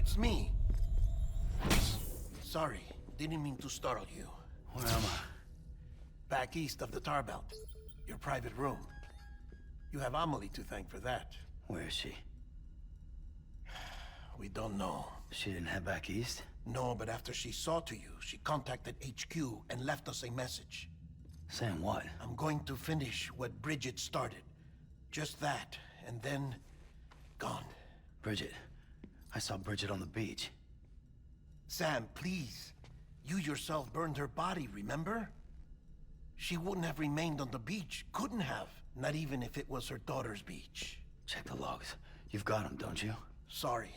it's me. Sorry, didn't mean to startle you. Where am I? Back east of the tar belt. Your private room. You have Amelie to thank for that. Where is she? We don't know. She didn't head back east? No, but after she saw to you, she contacted HQ and left us a message. Saying what? I'm going to finish what Bridget started. Just that, and then... gone. Bridget. I saw Bridget on the beach. Sam, please. You yourself burned her body, remember? She wouldn't have remained on the beach. Couldn't have. Not even if it was her daughter's beach. Check the logs. You've got them, don't you? Sorry.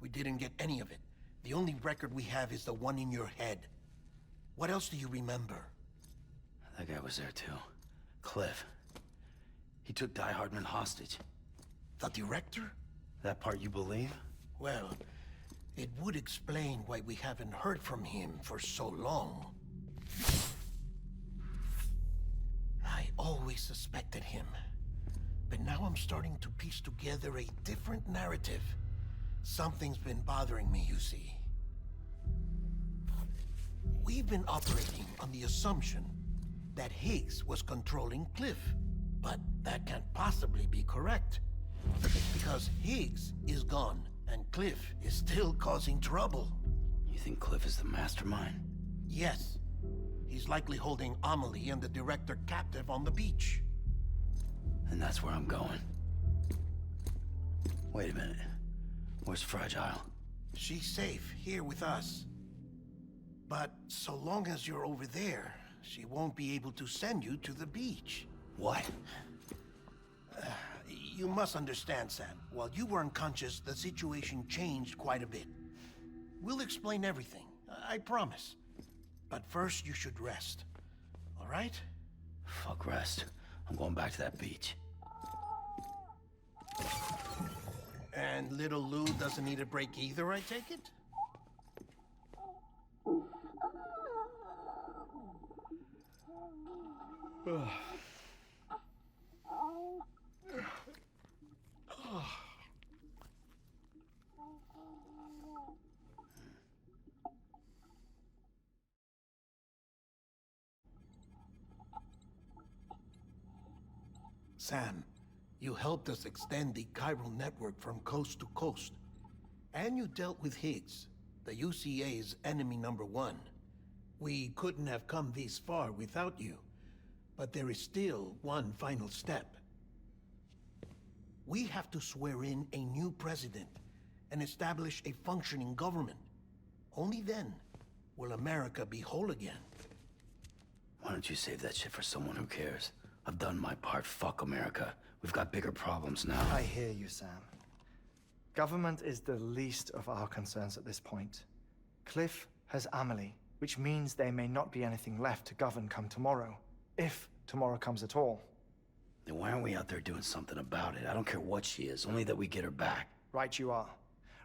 We didn't get any of it. The only record we have is the one in your head. What else do you remember? That guy was there too. Cliff. He took Die-Hardman hostage. The director? That part you believe? Well, it would explain why we haven't heard from him for so long. I always suspected him. But now I'm starting to piece together a different narrative. Something's been bothering me, you see. We've been operating on the assumption that Higgs was controlling Cliff. But that can't possibly be correct. Because Higgs is gone, and Cliff is still causing trouble. You think Cliff is the mastermind? Yes. He's likely holding Amelie and the director captive on the beach. And that's where I'm going. Wait a minute. Where's Fragile? She's safe, here with us. But so long as you're over there, she won't be able to send you to the beach. What? You must understand, Sam. While you were unconscious, the situation changed quite a bit. We'll explain everything, I promise. But first, you should rest. All right? Fuck rest. I'm going back to that beach. And little Lou doesn't need a break either, I take it? Sam, you helped us extend the chiral network from coast to coast. And you dealt with Higgs, the UCA's enemy #1. We couldn't have come this far without you. But there is still one final step. We have to swear in a new president and establish a functioning government. Only then will America be whole again. Why don't you save that shit for someone who cares? I've done my part. Fuck America. We've got bigger problems now. I hear you, Sam. Government is the least of our concerns at this point. Cliff has Amelie, which means there may not be anything left to govern come tomorrow. If tomorrow comes at all. Then why aren't we out there doing something about it? I don't care what she is, only that we get her back. Right you are.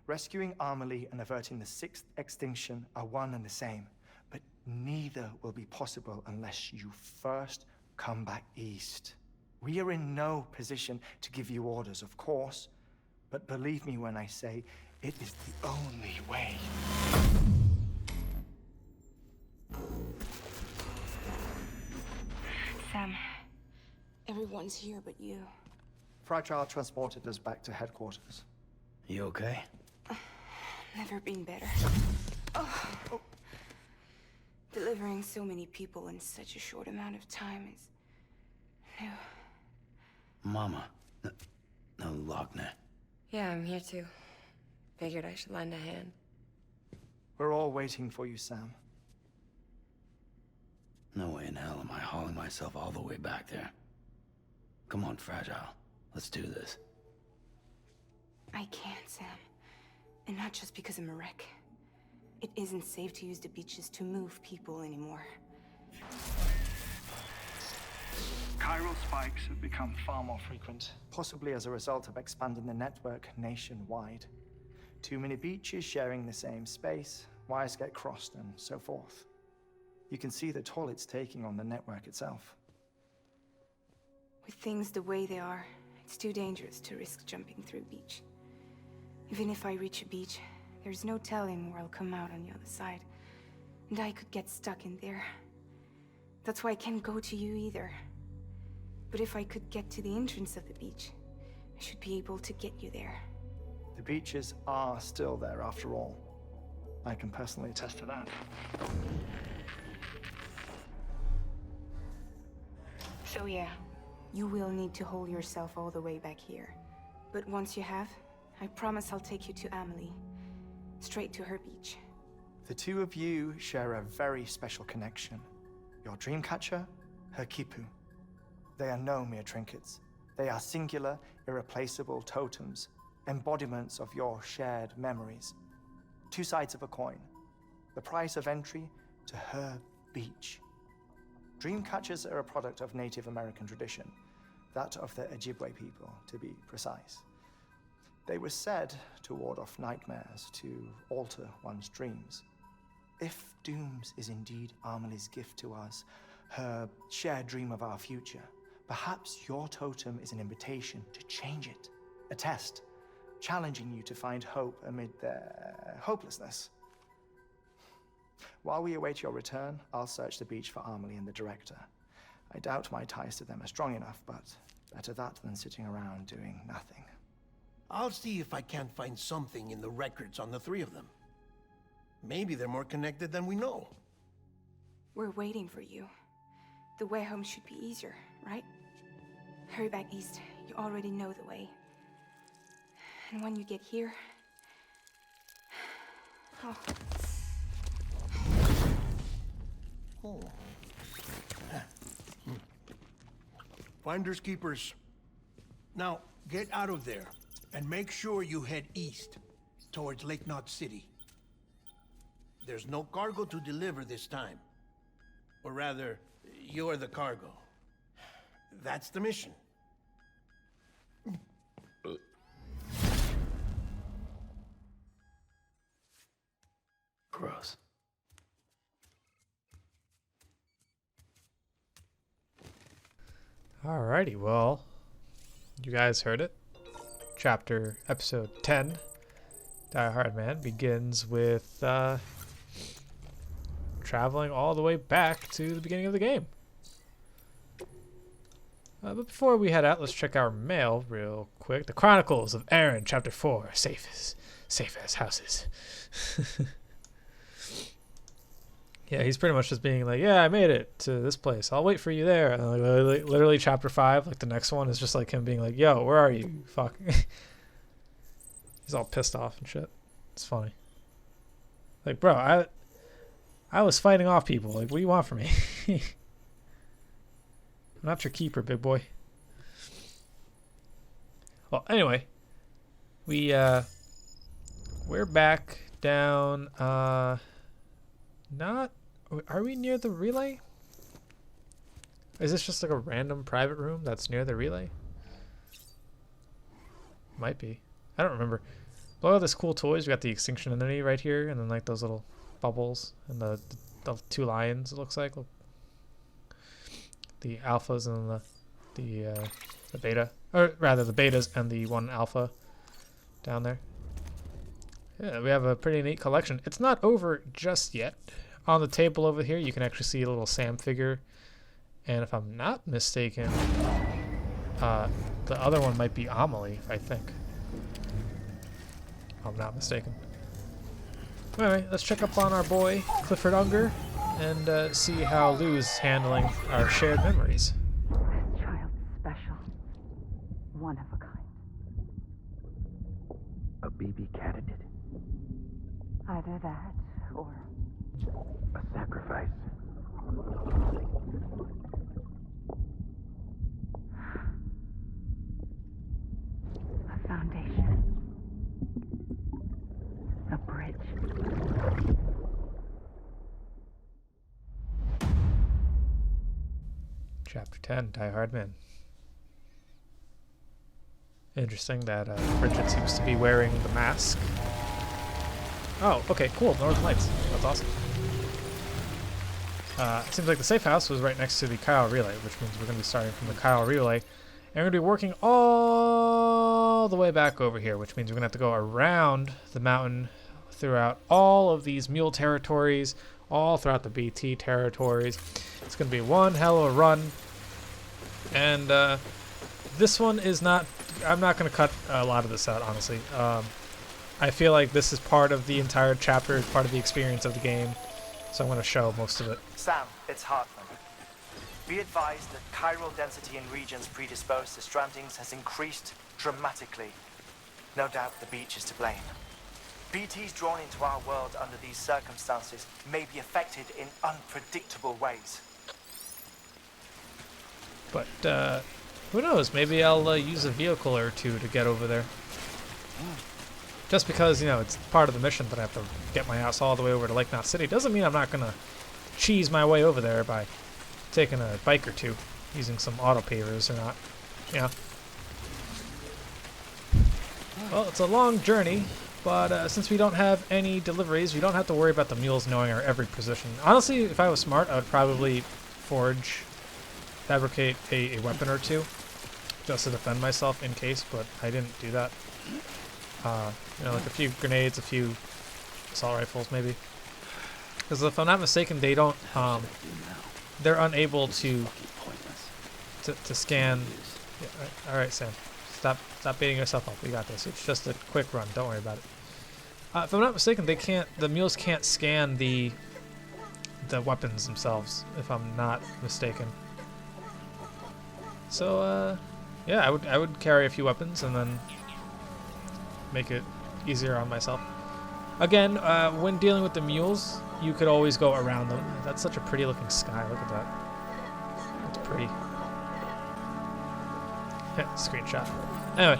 Rescuing Amelie and averting the 6th extinction are one and the same. But neither will be possible unless you first come back east. We are in no position to give you orders, of course. But believe me when I say, it is the only way. Sam, everyone's here but you. Fragile transported us back to headquarters. You okay? Never been better. Oh. Delivering so many people in such a short amount of time is new. Mama. No, Lochner. Yeah, I'm here too. Figured I should lend a hand. We're all waiting for you, Sam. No way in hell am I hauling myself all the way back there. Come on, Fragile. Let's do this. I can't, Sam. And not just because I'm a wreck. It isn't safe to use the beaches to move people anymore. Chiral spikes have become far more Frequent, possibly as a result of expanding the network nationwide. Too many beaches sharing the same space, wires get crossed, and so forth. You can see the toll it's taking on the network itself. With things the way they are, it's too dangerous to risk jumping through a beach. Even if I reach a beach, There's no telling where I'll come out on the other side. And I could get stuck in there. That's why I can't go to you either. But if I could get to the entrance of the beach, I should be able to get you there. The beaches are still there after all. I can personally attest to that. So yeah, you will need to hold yourself all the way back here. But once you have, I promise I'll take you to Amelie. Straight to her beach. The two of you share a very special connection. Your dreamcatcher, her Kipu. They are no mere trinkets. They are singular, irreplaceable totems, embodiments of your shared memories. Two sides of a coin. The price of entry to her beach. Dreamcatchers are a product of Native American tradition, that of the Ojibwe people, to be precise. They were said to ward off nightmares, to alter one's dreams. If Dooms is indeed Amelie's gift to us, her shared dream of our future, perhaps your totem is an invitation to change it. A test, challenging you to find hope amid their hopelessness. While we await your return, I'll search the beach for Amelie and the director. I doubt my ties to them are strong enough, but better that than sitting around doing nothing. I'll see if I can't find something in the records on the three of them. Maybe they're more connected than we know. We're waiting for you. The way home should be easier, right? Hurry back east. You already know the way. And when you get here... Oh. Oh. Finders keepers. Now, get out of there, and make sure you head east, towards Lake Knot City. There's no cargo to deliver this time. Or rather, you're the cargo. That's the mission. Gross. Alrighty, well, you guys heard it. Episode 10, Die-Hardman, begins with traveling all the way back to the beginning of the game. But before we head out, let's check our mail real quick. The Chronicles of Aaron, Chapter 4, safe as houses. Yeah, he's pretty much just being like, yeah, I made it to this place. I'll wait for you there. And like, literally Chapter 5, like the next one is just like him being like, yo, where are you? Fuck. He's all pissed off and shit. It's funny. Like, bro, I was fighting off people. Like, what do you want from me? I'm not your keeper, big boy. Well, anyway, we're back down, are we near the relay? Is this just like a random private room that's near the relay? Might be. I don't remember. Look at all this cool toys. We got the extinction enemy right here, and then like those little bubbles, and the two lions. It looks like. Look. The alphas and the beta, or rather the betas and the one alpha down there. Yeah, we have a pretty neat collection. It's not over just yet. On the table over here, you can actually see a little Sam figure. And if I'm not mistaken, the other one might be Amelie, I think. If I'm not mistaken. Anyway, let's check up on our boy, Clifford Unger, and see how Lou's handling our shared memories. This child's special. One of a kind. A baby candidate. Either that, or... A sacrifice. a foundation. A bridge. Chapter 10, Die-Hardman. Interesting that Bridget seems to be wearing the mask. Oh, okay, cool. Northern Lights. That's awesome. It seems like the safe house was right next to the Kyle Relay, which means we're going to be starting from the Kyle Relay. And we're going to be working all the way back over here, which means we're going to have to go around the mountain throughout all of these mule territories, all throughout the BT territories. It's going to be one hell of a run. And this one is not... I'm not going to cut a lot of this out, honestly. I feel like this is part of the entire chapter, part of the experience of the game. So I'm going to show most of it. Sam, it's Hartman. Be advised that chiral density in regions predisposed to strandings has increased dramatically. No doubt the beach is to blame. BTs drawn into our world under these circumstances may be affected in unpredictable ways. But who knows? Maybe I'll use a vehicle or two to get over there. Just because, you know, it's part of the mission that I have to get my ass all the way over to Lake Knot City doesn't mean I'm not going to cheese my way over there by taking a bike or two, using some auto pavers or not. Yeah. Well, it's a long journey, but since we don't have any deliveries, we don't have to worry about the mules knowing our every position. Honestly, if I was smart, I would probably fabricate a weapon or two just to defend myself in case, but I didn't do that. You know, like a few grenades, a few assault rifles, maybe. Because if I'm not mistaken, they don't, they're unable to scan. Yeah, all right, Sam. Stop beating yourself up. We got this. It's just a quick run. Don't worry about it. If I'm not mistaken, the mules can't scan the weapons themselves, if I'm not mistaken. So, yeah, I would carry a few weapons and then make it easier on myself. Again, when dealing with the mules, you could always go around them. That's such a pretty looking sky. Look at that. That's pretty. Screenshot. Anyway,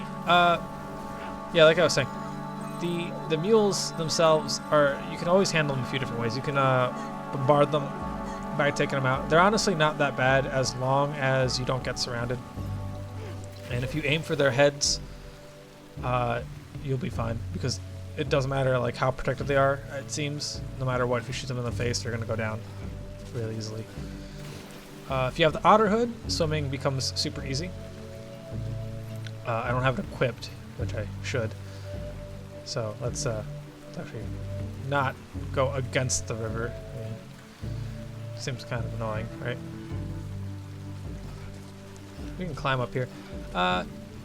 yeah, like I was saying, the mules themselves are, you can always handle them a few different ways. You can bombard them by taking them out. They're honestly not that bad as long as you don't get surrounded. And if you aim for their heads, you'll be fine, because it doesn't matter like how protected they are, it seems. No matter what, if you shoot them in the face, they're going to go down really easily. If you have the otter hood, swimming becomes super easy. I don't have it equipped, which I should. So let's actually not go against the river. I mean, seems kind of annoying, right? We can climb up here.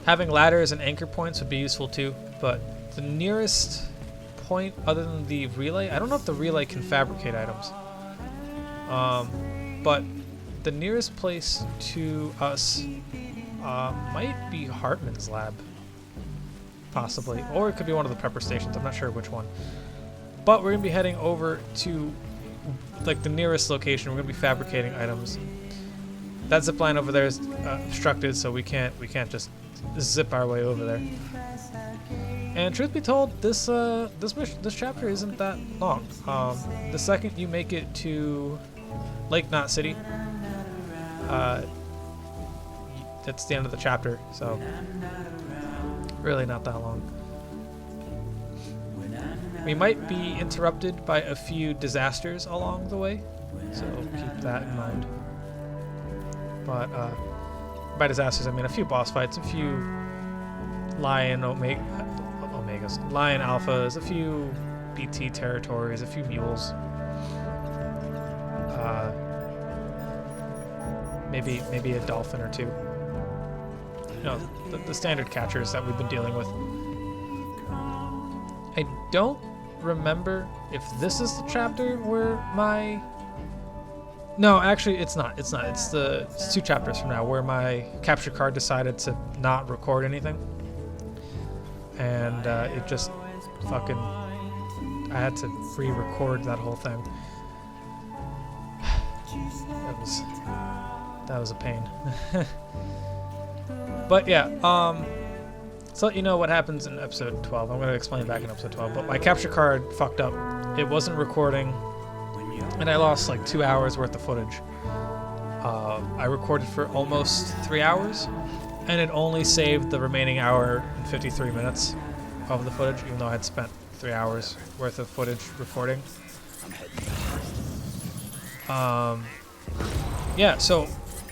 Having ladders and anchor points would be useful too, but the nearest point other than the relay, I don't know if the relay can fabricate items. But the nearest place to us might be Hartman's lab, possibly, or it could be one of the prepper stations. I'm not sure which one. But we're gonna be heading over to like the nearest location. We're gonna be fabricating items. That zip line over there is obstructed, so we can't just zip our way over there. And truth be told, this chapter isn't that long. The second you make it to Lake Knot City, that's the end of the chapter, so really not that long. We might be interrupted by a few disasters along the way, so keep that in mind. But by disasters, I mean a few boss fights, a few lion omegas, lion alphas, a few BT territories, a few mules. Maybe a dolphin or two. You know, the standard catchers that we've been dealing with. I don't remember if this is the chapter where my... No, actually, it's not. It's 2 chapters from now where my capture card decided to not record anything. And it just fucking... I had to re-record that whole thing. That was a pain. But yeah, so let you know what happens in episode 12. I'm going to explain back in episode 12. But my capture card fucked up. It wasn't recording, and I lost like 2 hours worth of footage. I recorded for almost 3 hours, and it only saved the remaining hour and 53 minutes of the footage, even though I had spent 3 hours worth of footage recording. Yeah, so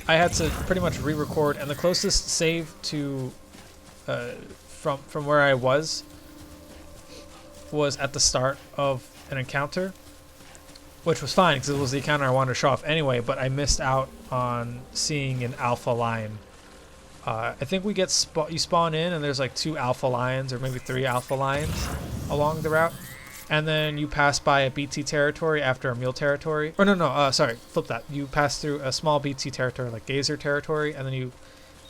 I had to pretty much re-record, and the closest save to from where I was was at the start of an encounter, which was fine because it was the encounter I wanted to show off anyway, but I missed out on seeing an alpha lion. I think we get you spawn in and there's like 2 alpha lions or maybe 3 alpha lions along the route, and then you pass by a BT territory after a mule territory. Or no, sorry, flip that. You pass through a small BT territory like Gazer territory, and then you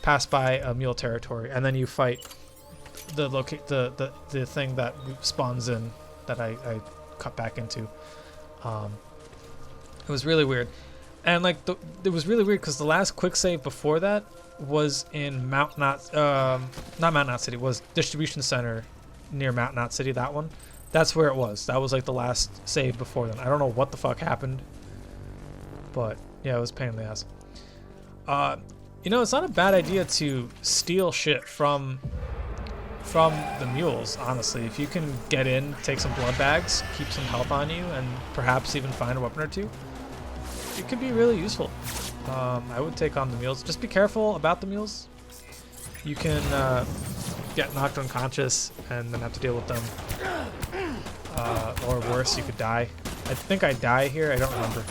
pass by a mule territory, and then you fight the thing that spawns in that I cut back into. It was really weird, and like it was really weird because the last quick save before that was in not Mount Knot City, was Distribution Center near Mount Knot City. That one, that's where it was. That was like the last save before then. I don't know what the fuck happened, but yeah, it was a pain in the ass. You know, it's not a bad idea to steal shit from the mules, honestly. If you can get in, take some blood bags, keep some health on you, and perhaps even find a weapon or two, it could be really useful. I would take on the mules. Just be careful about the mules. You can get knocked unconscious and then have to deal with them. Or worse, you could die. I think I die here, I don't remember.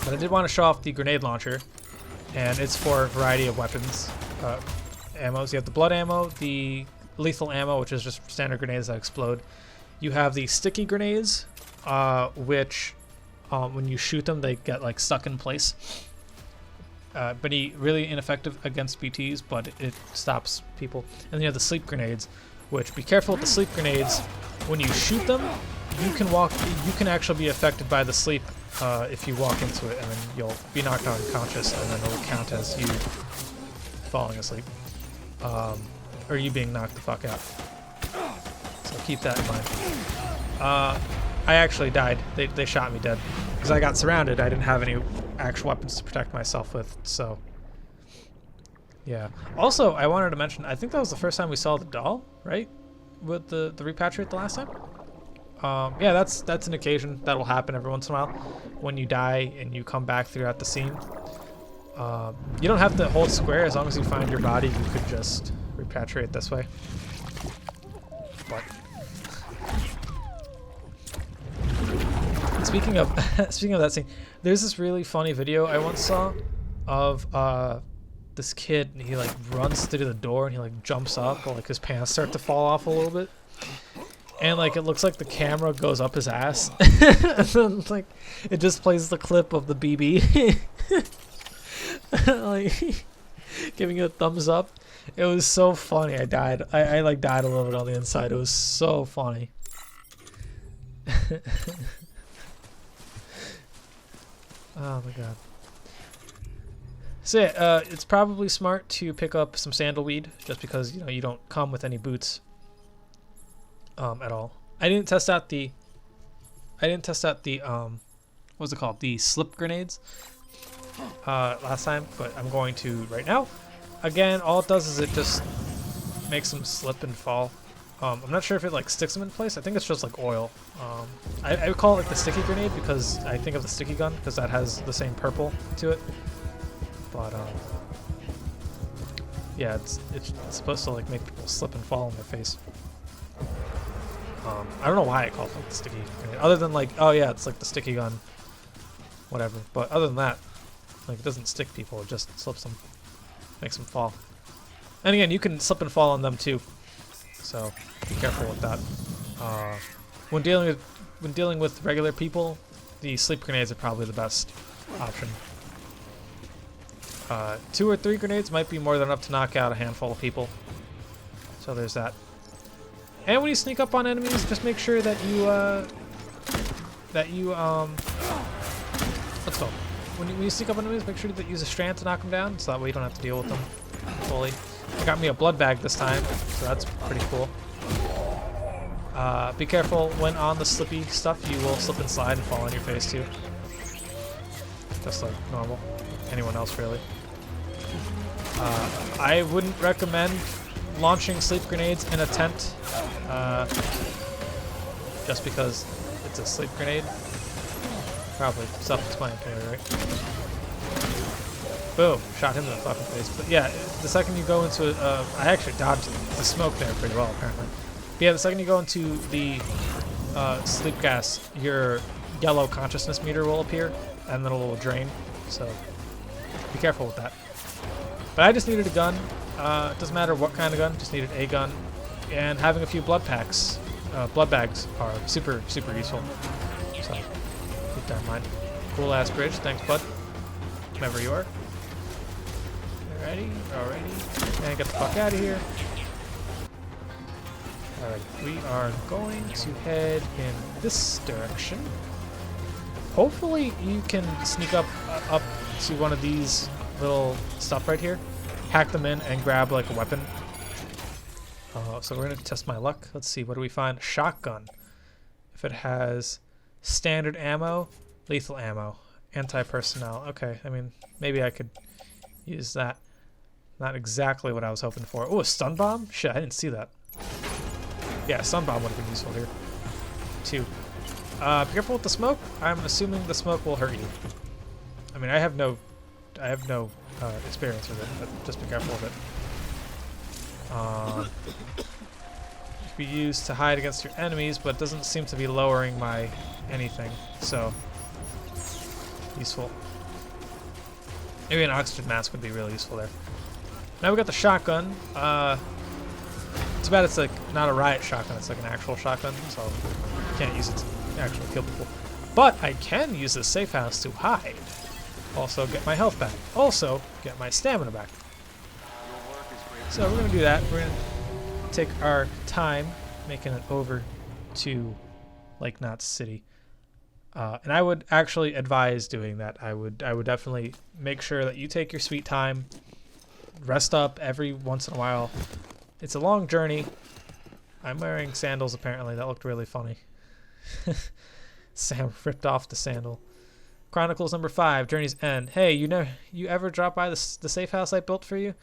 But I did want to show off the grenade launcher, and it's for a variety of weapons. Ammos. You have the blood ammo, the lethal ammo, which is just standard grenades that explode. You have the sticky grenades, which when you shoot them, they get like stuck in place. Really ineffective against BTs, but it stops people. And then you have the sleep grenades, which, be careful with the sleep grenades. When you shoot them, you can actually be affected by the sleep if you walk into it, and then you'll be knocked out unconscious, and then it'll count as you falling asleep. Or you being knocked the fuck out. So keep that in mind. I actually died. They shot me dead. Because I got surrounded. I didn't have any actual weapons to protect myself with, so... Yeah. Also, I wanted to mention, I think that was the first time we saw the doll, right? With the repatriate the last time? Yeah, that's an occasion that'll happen every once in a while. When you die and you come back throughout the scene. You don't have to hold square. As long as you find your body, you could just repatriate this way. But speaking of that scene, there's this really funny video I once saw of this kid, and he like runs through the door and he like jumps up, or like his pants start to fall off a little bit, and like it looks like the camera goes up his ass, and then like it just plays the clip of the BB. Like giving it a thumbs up. It was so funny. I died. I like died a little bit on the inside. It was so funny. Oh my god. So yeah, it's probably smart to pick up some sandalweed, just because you don't come with any boots at all. I didn't test out the what's it called? The slip grenades last time, but I'm going to right now. Again, all it does is it just makes them slip and fall. I'm not sure if it like sticks them in place. I think it's just like oil. I would call it like the sticky grenade because I think of the sticky gun because that has the same purple to it. But yeah, it's supposed to like make people slip and fall on their face. I don't know why I call it like the sticky grenade, other than like, oh yeah, it's like the sticky gun, whatever. But other than that, like it doesn't stick people; it just slips them, makes them fall. And again, you can slip and fall on them too, so be careful with that. When dealing with regular people, the sleep grenades are probably the best option. 2 or 3 grenades might be more than enough to knock out a handful of people. So there's that. And when you sneak up on enemies, just make sure that you let's go. When you sneak up on enemies, make sure that you use a strand to knock them down, so that way you don't have to deal with them fully. It got me a blood bag this time, so that's pretty cool. Be careful when on the slippy stuff. You will slip and slide and fall on your face too, just like normal. Anyone else really. I wouldn't recommend launching sleep grenades in a tent, just because it's a sleep grenade. Probably self-explanatory, right? Boom! Shot him in the fucking face. But yeah, the second you go into it, I actually dodged the smoke there pretty well, apparently. Yeah, the second you go into the sleep gas, your yellow consciousness meter will appear, and then a little drain. So be careful with that. But I just needed a gun. It doesn't matter what kind of gun, just needed a gun. And having a few blood bags are super, super useful. So keep that in mind. Cool ass bridge, thanks bud. Whenever you are. Alrighty, alrighty. And get the fuck out of here. Alright, we are going to head in this direction. Hopefully you can sneak up to one of these little stuff right here, hack them in, and grab like a weapon. So we're gonna test my luck. Let's see, what do we find? Shotgun. If it has standard ammo, lethal ammo, anti-personnel. Okay, I mean, maybe I could use that. Not exactly what I was hoping for. Oh, a stun bomb? Shit, I didn't see that. Yeah, stun bomb would have been useful here. 2. Be careful with the smoke. I'm assuming the smoke will hurt you. I mean, I have no experience with it, but just be careful with it. It can be used to hide against your enemies, but doesn't seem to be lowering my anything, so useful. Maybe an oxygen mask would be really useful there. Now we got the shotgun. Too bad it's like not a riot shotgun, it's like an actual shotgun, so you can't use it to actually kill people. But I can use this safe house to hide. Also get my health back. Also get my stamina back. So we're gonna do that. We're gonna take our time making it over to Lake Knot City. And I would actually advise doing that. I would definitely make sure that you take your sweet time. Rest up every once in a while. It's a long journey. I'm wearing sandals apparently. That looked really funny. Sam ripped off the sandal. Chronicles number 5, Journey's End. Hey, you ever drop by the safe house I built for you?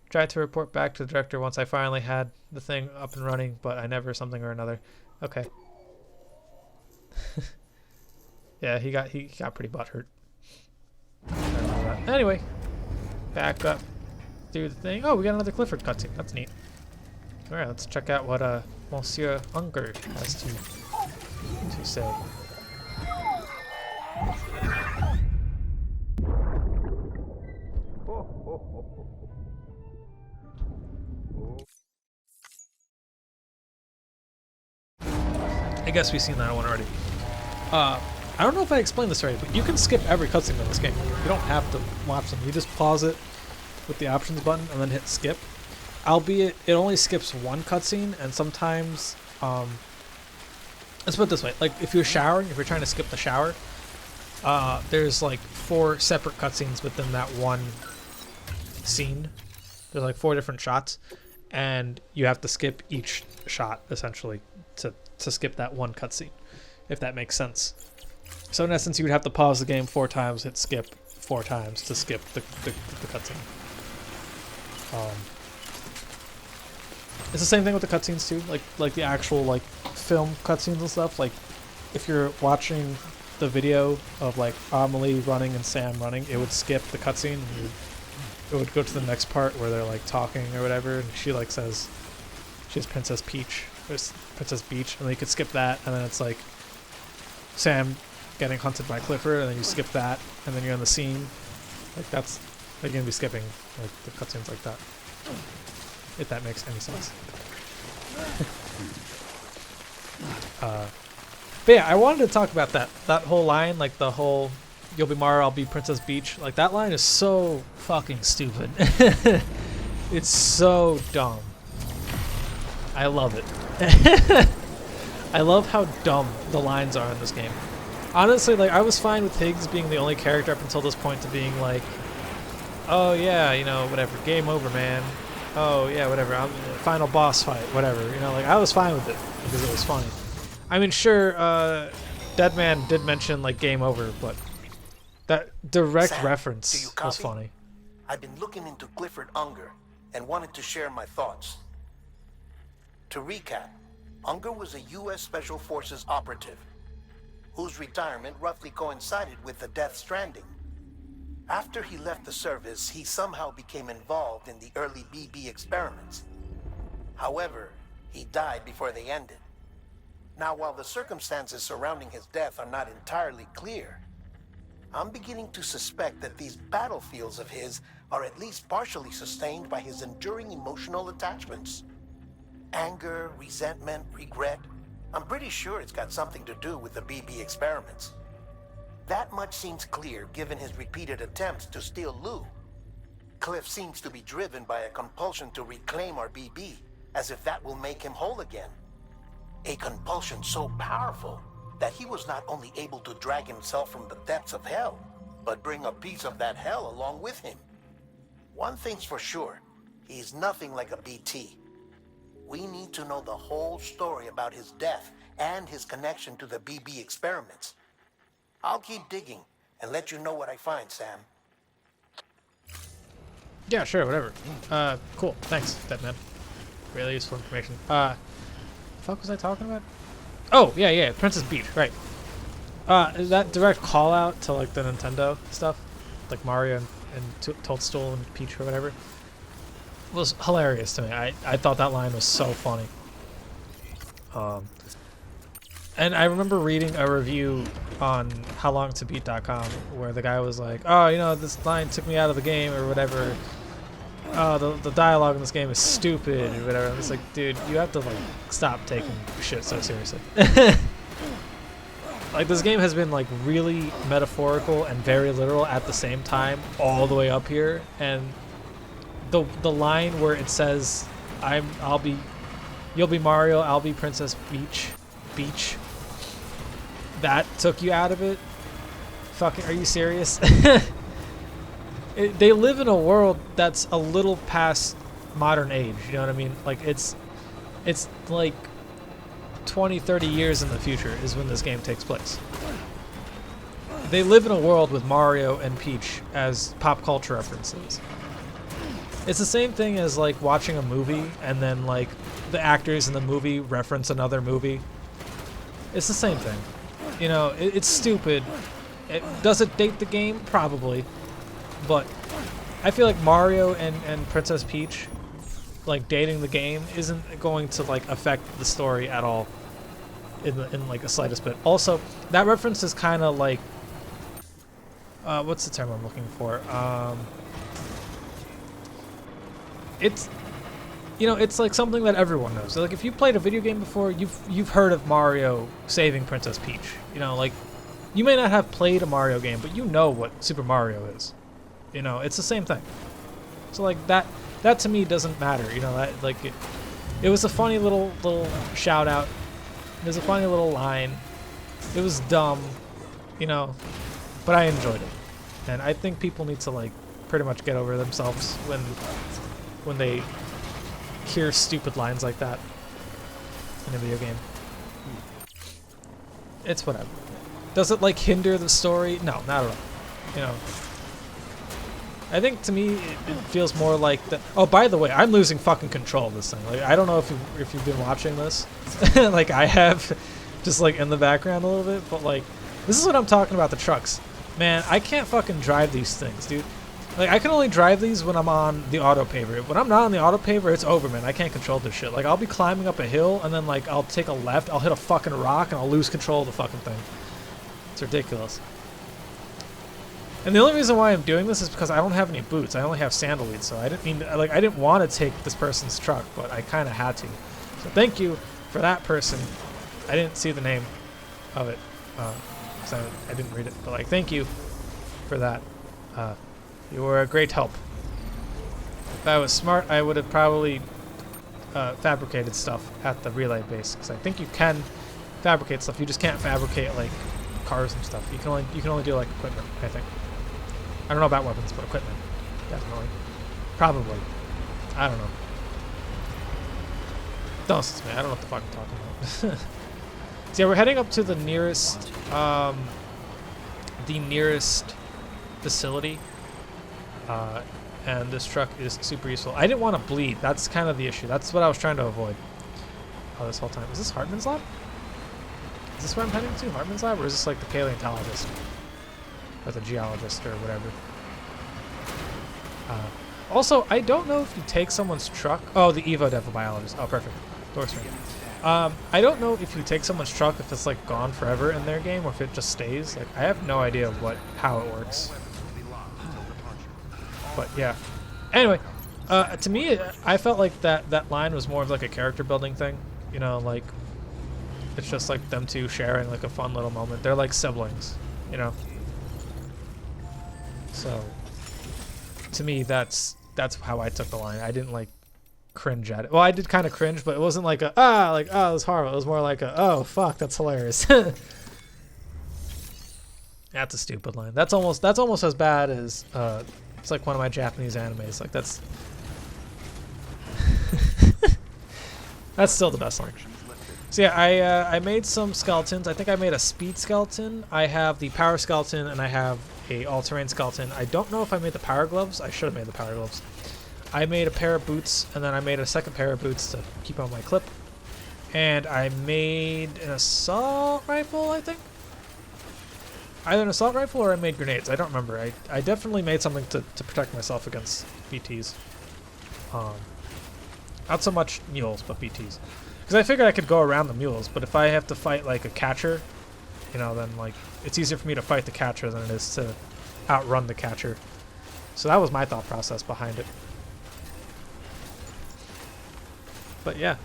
Tried to report back to the director once I finally had the thing up and running, but I never something or another. Okay. Yeah, he got pretty butthurt. Anyway, back up through the thing. Oh, we got another Clifford cutscene. That's neat. All right, let's check out what Monsieur Unger has to say. I guess we've seen that one already. I don't know if I explained this already, but you can skip every cutscene in this game. You don't have to watch them. You just pause it with the options button and then hit skip. Albeit, it only skips one cutscene, and sometimes, let's put it this way, like if you're showering, if you're trying to skip the shower, there's like 4 separate cutscenes within that one scene. There's like 4 different shots, and you have to skip each shot, essentially, to skip that one cutscene, if that makes sense. So in essence, you would have to pause the game 4 times, hit skip 4 times to skip the cutscene. It's the same thing with the cutscenes too, like the actual like film cutscenes and stuff. Like if you're watching the video of like Amelie running and Sam running, it would skip the cutscene and it would go to the next part where they're like talking or whatever, and she like says she's Princess Peach, or Princess Beach, and then you could skip that, and then it's like Sam getting hunted by Clifford, and then you skip that, and then you're in the scene. Like that's you're gonna be skipping like the cutscenes like that. If that makes any sense. But yeah, I wanted to talk about that whole line, like the whole "You'll be Mara, I'll be Princess Beach." Like that line is so fucking stupid. It's so dumb. I love it. I love how dumb the lines are in this game. Honestly, like I was fine with Higgs being the only character up until this point to being like, "Oh yeah, you know, whatever, game over, man. Oh yeah, whatever, final boss fight, whatever." You know, like I was fine with it because it was funny. I mean, sure, Deadman did mention like game over, but that direct Sam, reference do you was copy? funny. I've been looking into Clifford Unger and wanted to share my thoughts. To recap, Unger was a U.S. Special Forces operative whose retirement roughly coincided with the death Stranding. After he left the service, he somehow became involved in the early BB experiments. However, He died before they ended. Now, while the circumstances surrounding his death are not entirely clear, I'm beginning to suspect that these battlefields of his are at least partially sustained by his enduring emotional attachments. Anger, resentment, regret. I'm pretty sure it's got something to do with the BB experiments. That much seems clear given his repeated attempts to steal Lou. Cliff seems to be driven by a compulsion to reclaim our BB, as if that will make him whole again. A compulsion so powerful that he was not only able to drag himself from the depths of hell, but bring a piece of that hell along with him. One thing's for sure, he's nothing like a BT. We need to know the whole story about his death and his connection to the BB experiments. I'll keep digging and let you know what I find, Sam. Yeah, sure, whatever. Cool. Thanks, Deadman. Really useful information. The fuck was I talking about? Oh, yeah, Princess Peach, right. Is that direct call out to like the Nintendo stuff? Like Mario and Toadstool and Peach or whatever? Was hilarious to me. I thought that line was so funny. And I remember reading a review on howlongtobeat.com where the guy was like, oh, you know, this line took me out of the game or whatever. The dialogue in this game is stupid or whatever. I'm just like, dude, you have to like stop taking shit so seriously. Like, this game has been like really metaphorical and very literal at the same time all the way up here, and the line where it says you'll be Mario, I'll be Princess Peach, that took you out of it? Fucking, are you serious? They live in a world that's a little past modern age, you know what I mean? Like, it's like 20, 30 years in the future is when this game takes place. They live in a world with Mario and Peach as pop culture references. It's the same thing as like watching a movie and then like the actors in the movie reference another movie. It's the same thing. You know, it's stupid. Does it date the game? Probably. But I feel like Mario and Princess Peach, like dating the game, isn't going to like affect the story at all in like the slightest bit. Also, that reference is kind of like, what's the term I'm looking for? It's, you know, it's like something that everyone knows. So, like, if you played a video game before, you've heard of Mario saving Princess Peach. You know, like, you may not have played a Mario game, but you know what Super Mario is. You know, it's the same thing. So, like, that to me doesn't matter. You know, that, like, it was a funny little shout out. It was a funny little line. It was dumb, you know, but I enjoyed it. And I think people need to, like, pretty much get over themselves when they hear stupid lines like that in a video game. It's whatever. Does it like hinder the story? No, not at all. You know, I think to me it feels more like that. Oh, by the way, I'm losing fucking control of this thing. Like, I don't know if you've been watching this, like I have, just like in the background a little bit. But like, this is what I'm talking about. The trucks, man. I can't fucking drive these things, dude. Like, I can only drive these when I'm on the auto paver. When I'm not on the auto paver, it's over, man. I can't control this shit. Like, I'll be climbing up a hill, and then, like, I'll take a left, I'll hit a fucking rock, and I'll lose control of the fucking thing. It's ridiculous. And the only reason why I'm doing this is because I don't have any boots. I only have sandal leads, so I didn't want to take this person's truck, but I kind of had to. So thank you for that person. I didn't see the name of it, because I didn't read it, but, like, thank you for that. You were a great help. If I was smart, I would have probably fabricated stuff at the relay base, because I think you can fabricate stuff. You just can't fabricate like cars and stuff. You can only do like equipment, I think. I don't know about weapons, but equipment, definitely, probably. I don't know. Don't listen to me. I don't know what the fuck I'm talking about. So yeah, we're heading up to the nearest facility. And this truck is super useful. I didn't want to bleed. That's kind of the issue. That's what I was trying to avoid this whole time. Is this Hartman's lab? Is this where I'm heading to? Hartman's lab? Or is this like the paleontologist? Or the geologist or whatever? Also, I don't know if you take someone's truck. Oh, the Evo Devil biologist. Oh, perfect. Dorsman. I don't know if you take someone's truck, if it's like gone forever in their game, or if it just stays. Like, I have no idea how it works. But yeah. Anyway, to me, I felt like that line was more of like a character building thing. You know, like it's just like them two sharing like a fun little moment. They're like siblings, you know. So to me, that's how I took the line. I didn't like cringe at it. Well, I did kind of cringe, but it wasn't like a like oh it was horrible. It was more like a oh fuck, that's hilarious. That's a stupid line. That's almost as bad as it's like one of my Japanese animes. Like that's that's still the best line. So yeah, I made some skeletons. I think I made a speed skeleton. I have the power skeleton, and I have a all-terrain skeleton. I don't know if I made the power gloves. I should have made the power gloves. I made a pair of boots, and then I made a second pair of boots to keep on my clip. And I made an assault rifle, I think. Either an assault rifle or I made grenades. I don't remember. I definitely made something to protect myself against BTs. Not so much mules, but BTs. Because I figured I could go around the mules, but if I have to fight like a catcher, you know, then like it's easier for me to fight the catcher than it is to outrun the catcher. So that was my thought process behind it. But yeah,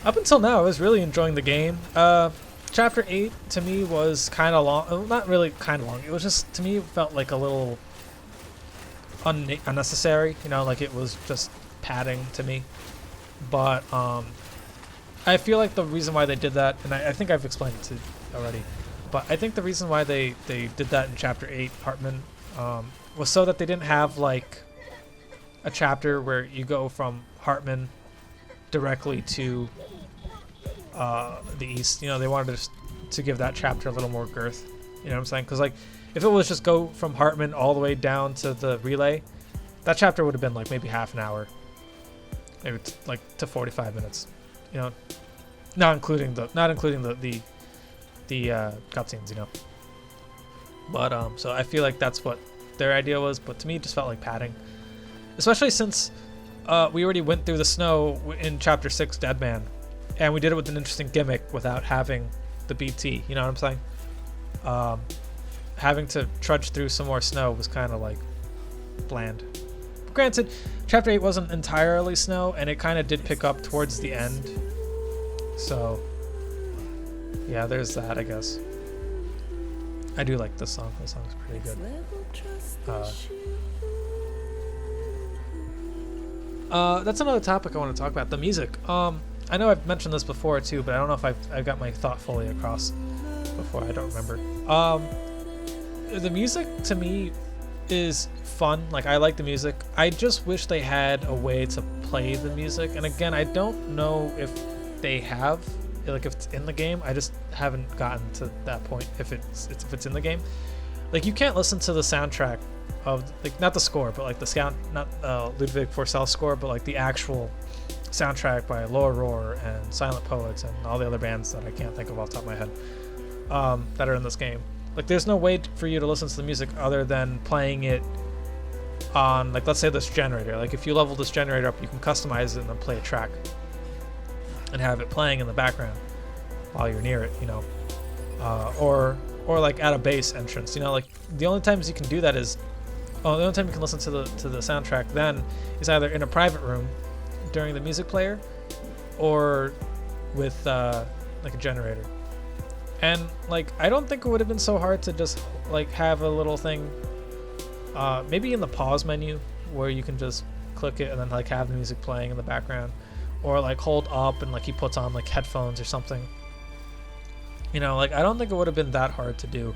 up until now, I was really enjoying the game. Chapter 8 to me was kind of long. Not really kind of long. It was just, to me, it felt like a little unnecessary. You know, like it was just padding to me. But I feel like the reason why they did that, and I think I've explained it to already, but I think the reason why they did that in Chapter 8, Hartman, was so that they didn't have like a chapter where you go from Hartman directly to the east. You know, they wanted to give that chapter a little more girth. You know what I'm saying? Because like, if it was just go from Hartman all the way down to the relay, that chapter would have been like maybe half an hour, maybe like to 45 minutes. You know, not including the cutscenes. You know. But so I feel like that's what their idea was. But to me, it just felt like padding, especially since we already went through the snow in Chapter 6, Dead Man. And we did it with an interesting gimmick without having the BT, you know what I'm saying? Having to trudge through some more snow was kind of like bland. But granted, Chapter 8 wasn't entirely snow, and it kind of did pick up towards the end. So, yeah, there's that, I guess. I do like this song. This song's pretty good. That's another topic I want to talk about, the music. I know I've mentioned this before too, but I don't know if I've got my thought fully across before. I don't remember. The music to me is fun. Like, I like the music. I just wish they had a way to play the music. And again, I don't know if they have, like if it's in the game. I just haven't gotten to that point. If it's in the game, like you can't listen to the soundtrack of like not the score, but like the sound, not Ludwig Forsell's score, but like the actual soundtrack by Laura Roar and Silent Poets and all the other bands that I can't think of off the top of my head that are in this game. Like, there's no way for you to listen to the music other than playing it on, like, let's say this generator. Like, if you level this generator up, you can customize it and then play a track and have it playing in the background while you're near it, you know. Or like at a base entrance, you know. Like, the only times you can do that is, the only time you can listen to the soundtrack then is either in a private room during the music player or with like a generator. And like, I don't think it would have been so hard to just like have a little thing maybe in the pause menu where you can just click it and then like have the music playing in the background, or like hold up and like he puts on like headphones or something, you know. Like, I don't think it would have been that hard to do.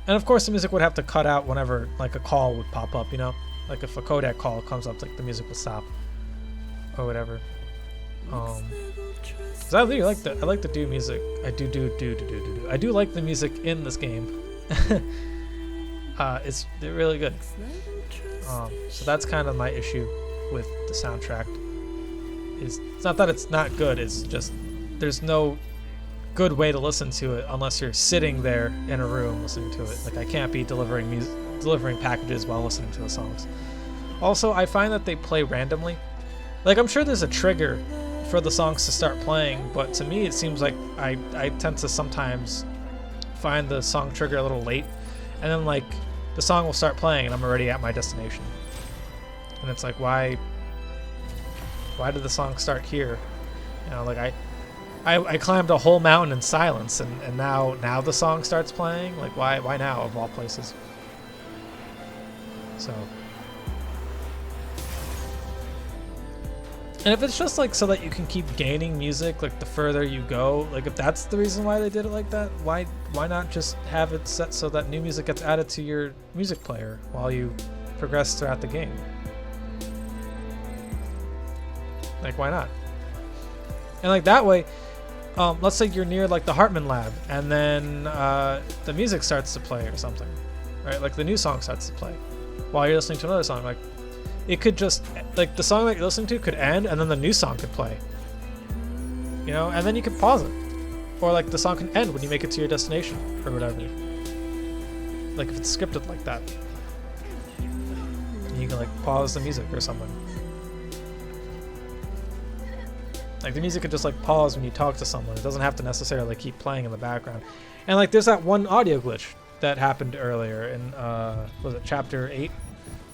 And of course the music would have to cut out whenever like a call would pop up, you know, like if a Kodak call comes up, like the music will stop or whatever. 'Cause I really like I like to do music. I do like the music in this game. They're really good. So that's kind of my issue with the soundtrack. It's not that it's not good, it's just there's no good way to listen to it unless you're sitting there in a room listening to it. Like, I can't be delivering packages while listening to the songs. Also, I find that they play randomly. Like, I'm sure there's a trigger for the songs to start playing, but to me it seems like I tend to sometimes find the song trigger a little late, and then like the song will start playing and I'm already at my destination. And it's like, why did the song start here? You know, like I climbed a whole mountain in silence, and now the song starts playing. Like, why now, of all places? So, and if it's just like so that you can keep gaining music like the further you go, like if that's the reason why they did it like that, why not just have it set so that new music gets added to your music player while you progress throughout the game? Like, why not? And like that way, let's say you're near like the Hartman lab, and then the music starts to play or something, right? Like the new song starts to play while you're listening to another song. Like it could just, like the song that you're listening to could end, and then the new song could play. You know, and then you could pause it, or like the song can end when you make it to your destination or whatever. Like if it's scripted like that, you can like pause the music or something. Like the music could just like pause when you talk to someone. It doesn't have to necessarily keep playing in the background. And like there's that one audio glitch that happened earlier in was it chapter 8,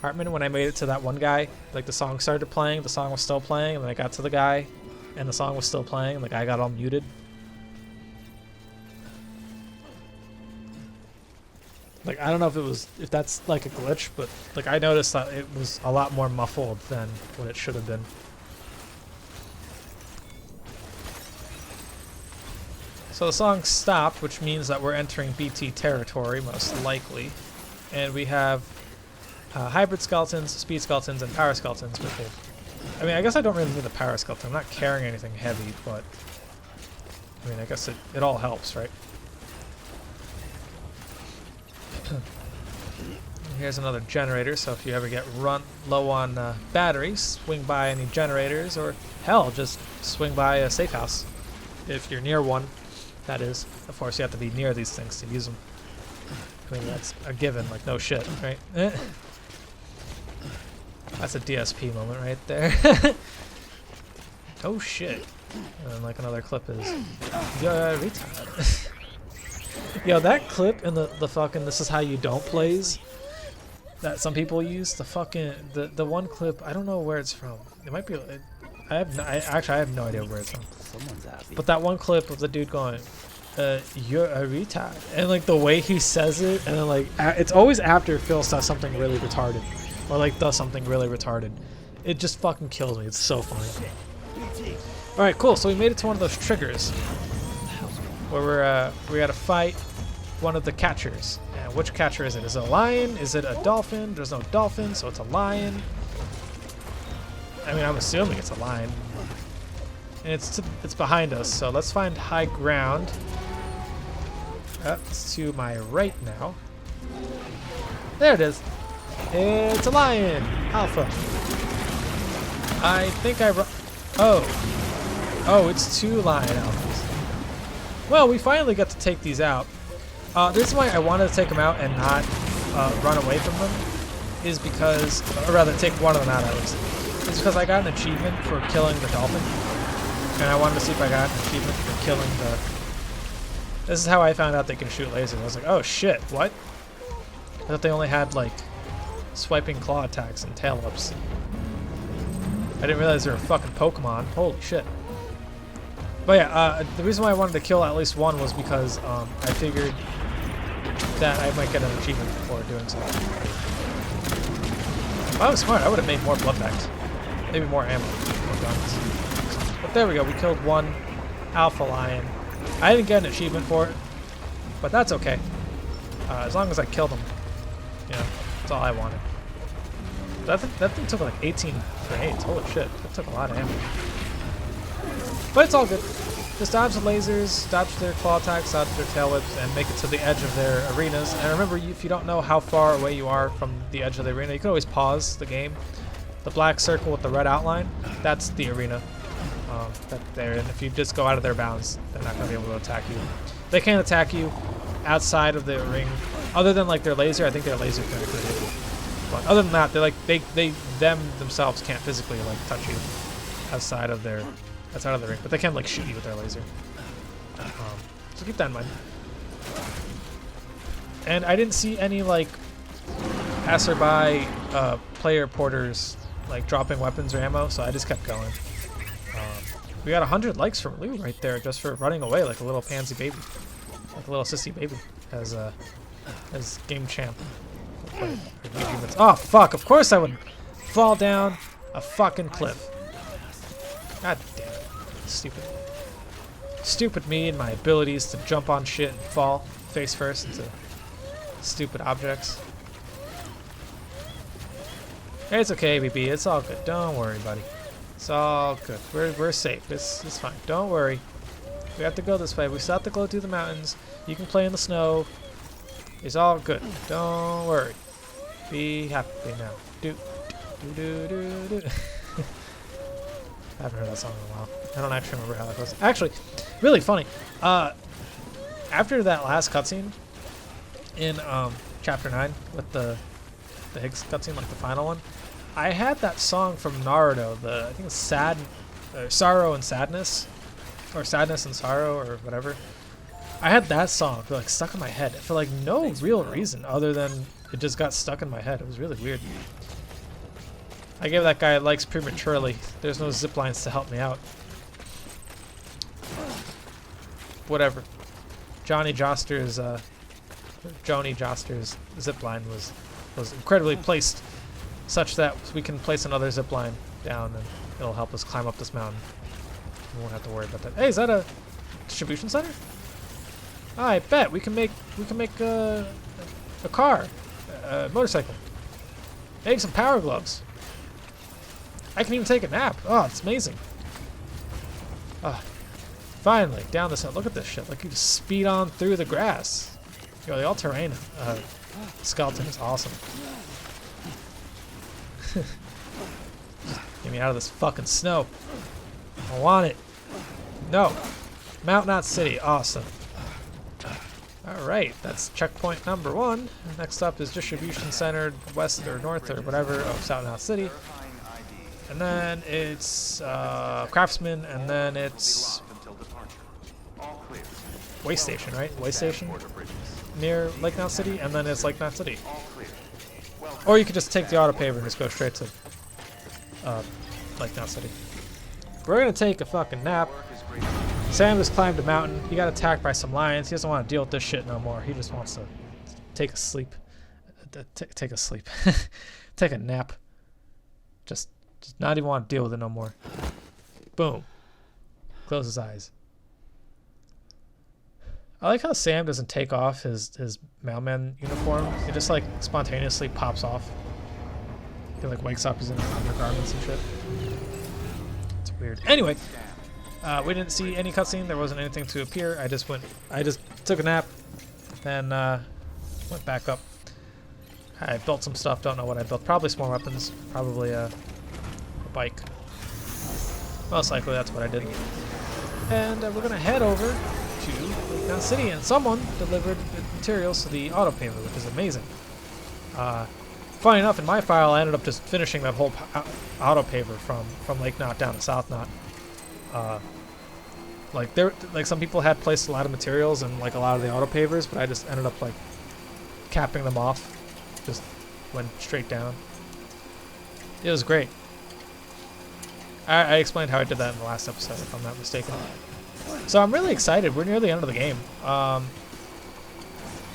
Hartman, when I made it to that one guy. Like the song started playing, the song was still playing, and then I got to the guy and the song was still playing, and the guy got all muted. Like I don't know if that's like a glitch, but like I noticed that it was a lot more muffled than what it should have been. So the song stopped, which means that we're entering BT territory, most likely. And we have hybrid skeletons, speed skeletons, and power skeletons. I mean, I guess I don't really need the power skeleton. I'm not carrying anything heavy, but I mean, I guess it all helps, right? Here's another generator, so if you ever get run low on batteries, swing by any generators, or hell, just swing by a safe house if you're near one. That is, of course, you have to be near these things to use them. I mean, that's a given, like no shit, right? That's a DSP moment right there. Oh shit. And then like another clip is, you're retarded. Yo, that clip in the fucking "this is how you don't" plays that some people use, the fucking the one clip, I don't know where it's from. It might be. I have no idea where it's from. Someone's happy. But that one clip of the dude going, "You're a retard," and like the way he says it, and then like it's always after Phil says something really retarded, or like does something really retarded. It just fucking kills me. It's so funny. All right, cool. So we made it to one of those triggers where we got to fight one of the catchers. And which catcher is it? Is it a lion? Is it a dolphin? There's no dolphin, so it's a lion. I mean, I'm assuming it's a lion. And it's behind us, so let's find high ground. That's to my right now. There it is. It's a lion. Alpha. I think Oh, it's 2 lion alphas. Well, we finally got to take these out. The reason why I wanted to take them out and not run away from them is because, or rather take one of them out at least, is because I got an achievement for killing the dolphin. And I wanted to see if I got an achievement for killing the... This is how I found out they can shoot lasers. I was like, oh shit, what? I thought they only had like swiping claw attacks and tail whips. I didn't realize they were fucking Pokemon. Holy shit. But yeah, the reason why I wanted to kill at least one was because I figured that I might get an achievement for doing so. If I was smart, I would have made more blood bags. Maybe more ammo, more guns. But there we go, we killed one alpha lion. I didn't get an achievement for it, but that's okay. As long as I killed him, you know, that's all I wanted. That thing took like 18 grenades, holy shit, that took a lot of ammo. But it's all good. Just dodge the lasers, dodge their claw attacks, dodge their tail whips, and make it to the edge of their arenas. And remember, if you don't know how far away you are from the edge of the arena, you can always pause the game. The black circle with the red outline, that's the arena. And if you just go out of their bounds, they're not going to be able to attack you. They can't attack you outside of the ring, other than like their laser. I think their laser can actually hit you. But other than that, they're like they themselves can't physically like touch you outside of their That's out of the ring, but they can like shoot you with their laser. So keep that in mind. And I didn't see any like passerby player porters like dropping weapons or ammo, so I just kept going. We got 100 likes from Lou right there just for running away like a little pansy baby, like a little sissy baby, as game champ. Oh fuck! Of course I would fall down a fucking cliff. God damn it! Stupid me and my abilities to jump on shit and fall face first into stupid objects. It's okay, BB. It's all good. Don't worry, buddy. It's all good. We're safe. It's fine. Don't worry. We have to go this way. We still have to go through the mountains. You can play in the snow. It's all good. Don't worry. Be happy now. Do. I haven't heard that song in a while. I don't actually remember how that goes. Actually, really funny. After that last cutscene in Chapter 9 with the Higgs cutscene, like the final one, I had that song from Naruto, I think it's Sorrow and Sadness, or Sadness and Sorrow, or whatever. I had that song like stuck in my head for like no real reason other than it just got stuck in my head. It was really weird. I gave that guy likes prematurely. There's no zip lines to help me out. Whatever. Joni Joster's zip line was incredibly placed, such that we can place another zip line down and it'll help us climb up this mountain. We won't have to worry about that. Hey, is that a distribution center? I bet we can make a car, a motorcycle. Make some power gloves. I can even take a nap. Oh, it's amazing. Finally, down this hill. Look at this shit. Like you just speed on through the grass. Yo, the all-terrain skeleton is awesome. Get me out of this fucking snow. I want it. No. Mount Knot City. Awesome. Alright, that's checkpoint number 1. Next up is distribution center west or north or whatever of South Knot City. And then it's Craftsman, and then it's Way Station, right? Way Station near Lake Knot City, and then it's Lake Knot City. Or you could just take the auto paver and just go straight to Lake Knot City. We're gonna take a fucking nap. Sam just climbed a mountain. He got attacked by some lions. He doesn't want to deal with this shit no more. He just wants to take a sleep. Take a sleep. Take a nap. Just not even want to deal with it no more. Boom. Close his eyes. I like how Sam doesn't take off his mailman uniform. He just like spontaneously pops off. He like wakes up, he's in his undergarments and shit. It's weird. Anyway, we didn't see any cutscene. There wasn't anything to appear. I just took a nap, then went back up. I built some stuff. Don't know what I built. Probably some more weapons. Probably a bike. Most likely that's what I did. And we're gonna head over to Lake Knot City, and someone delivered materials to the auto paver, which is amazing. Funny enough, in my file, I ended up just finishing that whole auto paver from Lake Knot down to South Knot. Like some people had placed a lot of materials and like a lot of the auto pavers, but I just ended up like capping them off. Just went straight down. It was great. I explained how I did that in the last episode, if I'm not mistaken. So I'm really excited. We're near the end of the game.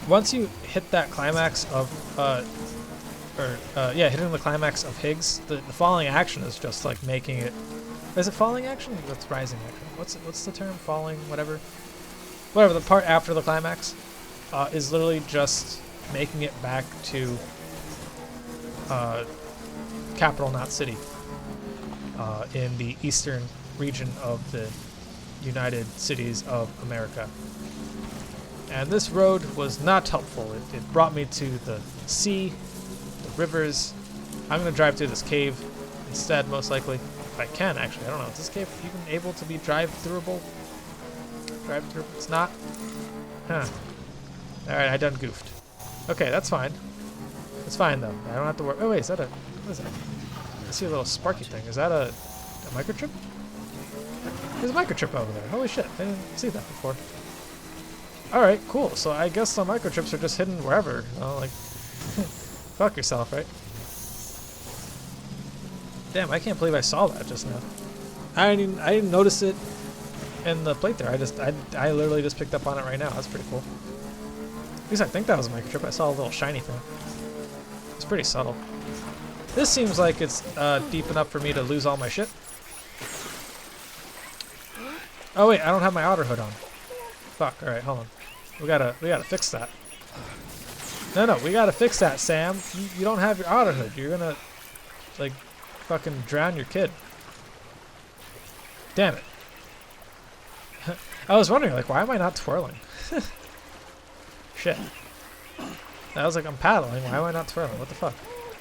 Once you hit that climax of, hitting the climax of Higgs, the falling action is just like making it. Is it falling action? That's rising action. What's the term? Falling, whatever. Whatever. The part after the climax is literally just making it back to capital Knot City in the eastern region of the United Cities of America. And this road was not helpful. It brought me to the sea, the rivers. I'm going to drive through this cave instead, most likely. If I can, actually. I don't know. Is this cave even able to be drive-throughable? Drive-through? It's not? Huh. Alright, I done goofed. Okay, that's fine. It's fine, though. I don't have to worry. Oh, wait, is that what is that? I see a little sparky thing. Is that a microchip? There's a microchip over there. Holy shit, I didn't see that before. Alright, cool. So I guess the microchips are just hidden wherever. Like, fuck yourself, right? Damn, I can't believe I saw that just now. I didn't notice it in the playthrough. I literally just picked up on it right now. That's pretty cool. At least I think that was a microchip. I saw a little shiny thing. It's pretty subtle. This seems like it's deep enough for me to lose all my shit. Oh wait, I don't have my outer hood on. Fuck. All right, hold on. We gotta fix that. No, we gotta fix that, Sam. You don't have your outer hood. You're gonna like fucking drown your kid. Damn it. I was wondering, like, why am I not twirling? Shit. I was like, I'm paddling. Why am I not twirling? What the fuck?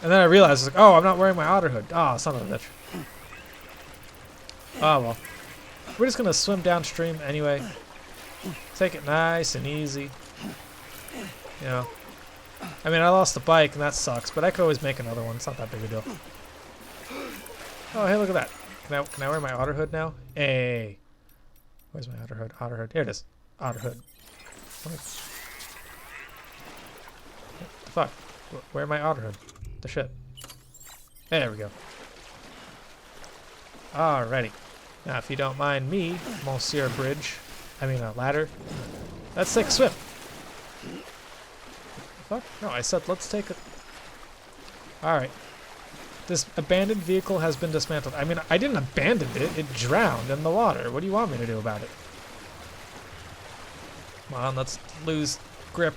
And then I realized, like, oh, I'm not wearing my outer hood. Oh, son of a bitch. Oh, well. We're just going to swim downstream anyway. Take it nice and easy. You know. I mean, I lost the bike, and that sucks, but I could always make another one. It's not that big a deal. Oh, hey, look at that. Can I wear my otter hood now? Hey. Where's my otter hood? Otter hood. Here it is. Otter hood. What the fuck? Where my otter hood? The shit. There we go. Alrighty. Now, if you don't mind me, Monsieur Bridge, ladder, let's take a swim. Fuck? No, I said let's take a... Alright. This abandoned vehicle has been dismantled. I mean, I didn't abandon it. It drowned in the water. What do you want me to do about it? Come on, let's lose grip.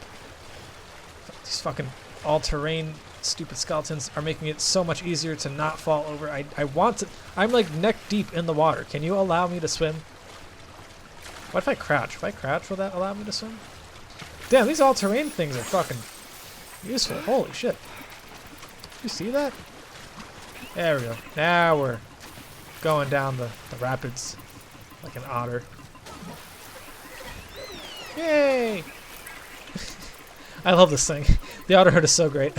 These fucking all-terrain stupid skeletons are making it so much easier to not fall over. I want to... I'm like neck deep in the water. Can you allow me to swim? What if I crouch? If I crouch, will that allow me to swim? Damn, these all-terrain things are fucking useful. Holy shit. You see that? There we go. Now we're going down the rapids like an otter. Yay! I love this thing. The otter hood is so great.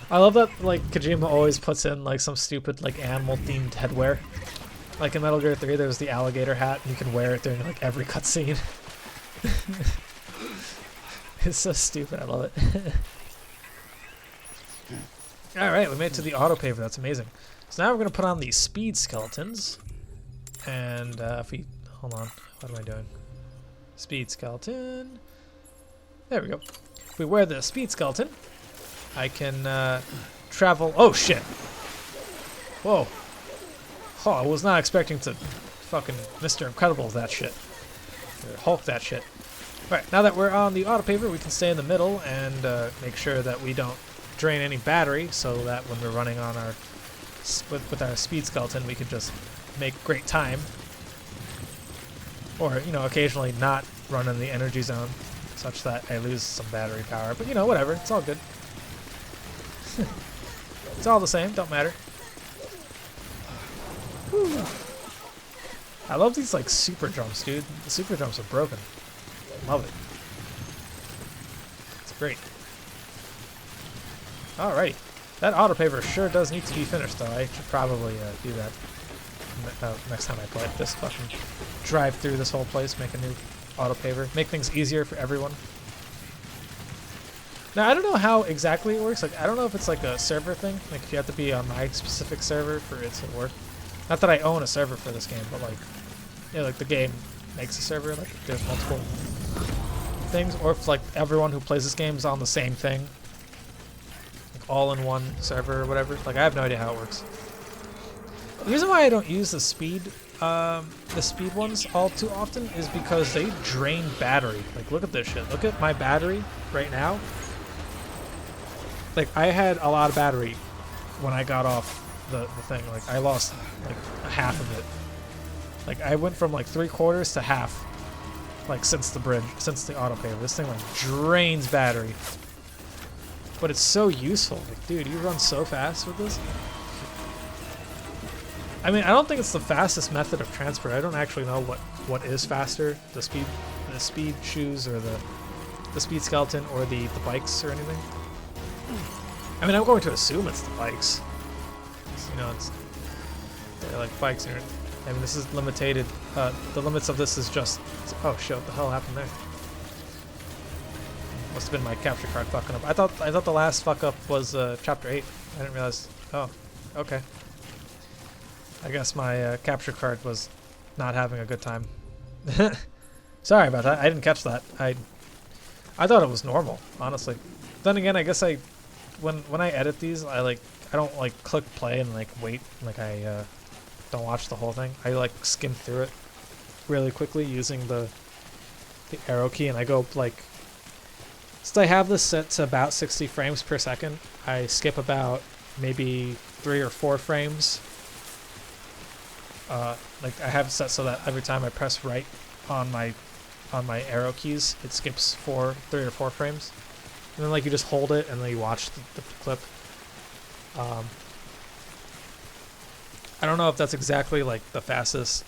I love that like Kojima always puts in like some stupid like animal themed headwear. Like in Metal Gear 3 there's the alligator hat and you can wear it during like every cutscene. It's so stupid, I love it. Alright, we made it to the auto paver, that's amazing. So now we're going to put on these speed skeletons. And if we... Hold on, what am I doing? Speed skeleton. There we go. If we wear the speed skeleton, I can travel... Oh, shit! Whoa. Oh, I was not expecting to fucking Mr. Incredible that shit. Or Hulk that shit. Alright, now that we're on the auto paver, we can stay in the middle and make sure that we don't drain any battery, so that when we're running on our with our speed skeleton, we could just make great time. Or, you know, occasionally not run in the energy zone, such that I lose some battery power. But, you know, whatever. It's all good. It's all the same. Don't matter. Whew. I love these, like, super jumps, dude. The super jumps are broken. Love it. It's great. Alrighty. That auto paver sure does need to be finished, though. I should probably do that next time I play. Just fucking drive through this whole place, make a new auto paver, make things easier for everyone. Now, I don't know how exactly it works. Like, I don't know if it's like a server thing. Like, if you have to be on my specific server for it to work. Not that I own a server for this game, but like, yeah, like the game makes a server. Like, if there's multiple things, or if like everyone who plays this game is on the same thing. All in one server or whatever. Like, I have no idea how it works. The reason why I don't use the speed ones all too often is because they drain battery. Like, look at this shit. Look at my battery right now. Like, I had a lot of battery when I got off the thing. Like, I lost like half of it. Like, I went from like 3/4 to half. Like, since the auto paver. This thing like drains battery. But it's so useful. Like, dude, you run so fast with this. I mean, I don't think it's the fastest method of transport. I don't actually know what is faster, the speed shoes or the speed skeleton or the bikes or anything. I mean, I'm going to assume it's the bikes. You know, they're like bikes are I mean, this is limited. The limits of this is just. Oh shit! What the hell happened there? Must have been my capture card fucking up. I thought the last fuck up was chapter 8. I didn't realize. Oh, okay. I guess my capture card was not having a good time. Sorry about that. I didn't catch that. I thought it was normal, honestly. Then again, I guess when I edit these, I don't like click play and like wait, like I don't watch the whole thing. I like skim through it really quickly using the arrow key, and I go like, since I have this set to about 60 frames per second, I skip about maybe 3 or 4 frames. Like I have it set so that every time I press right on my arrow keys, it skips 3 or 4 frames, and then like you just hold it and then you watch the clip. I don't know if that's exactly like the fastest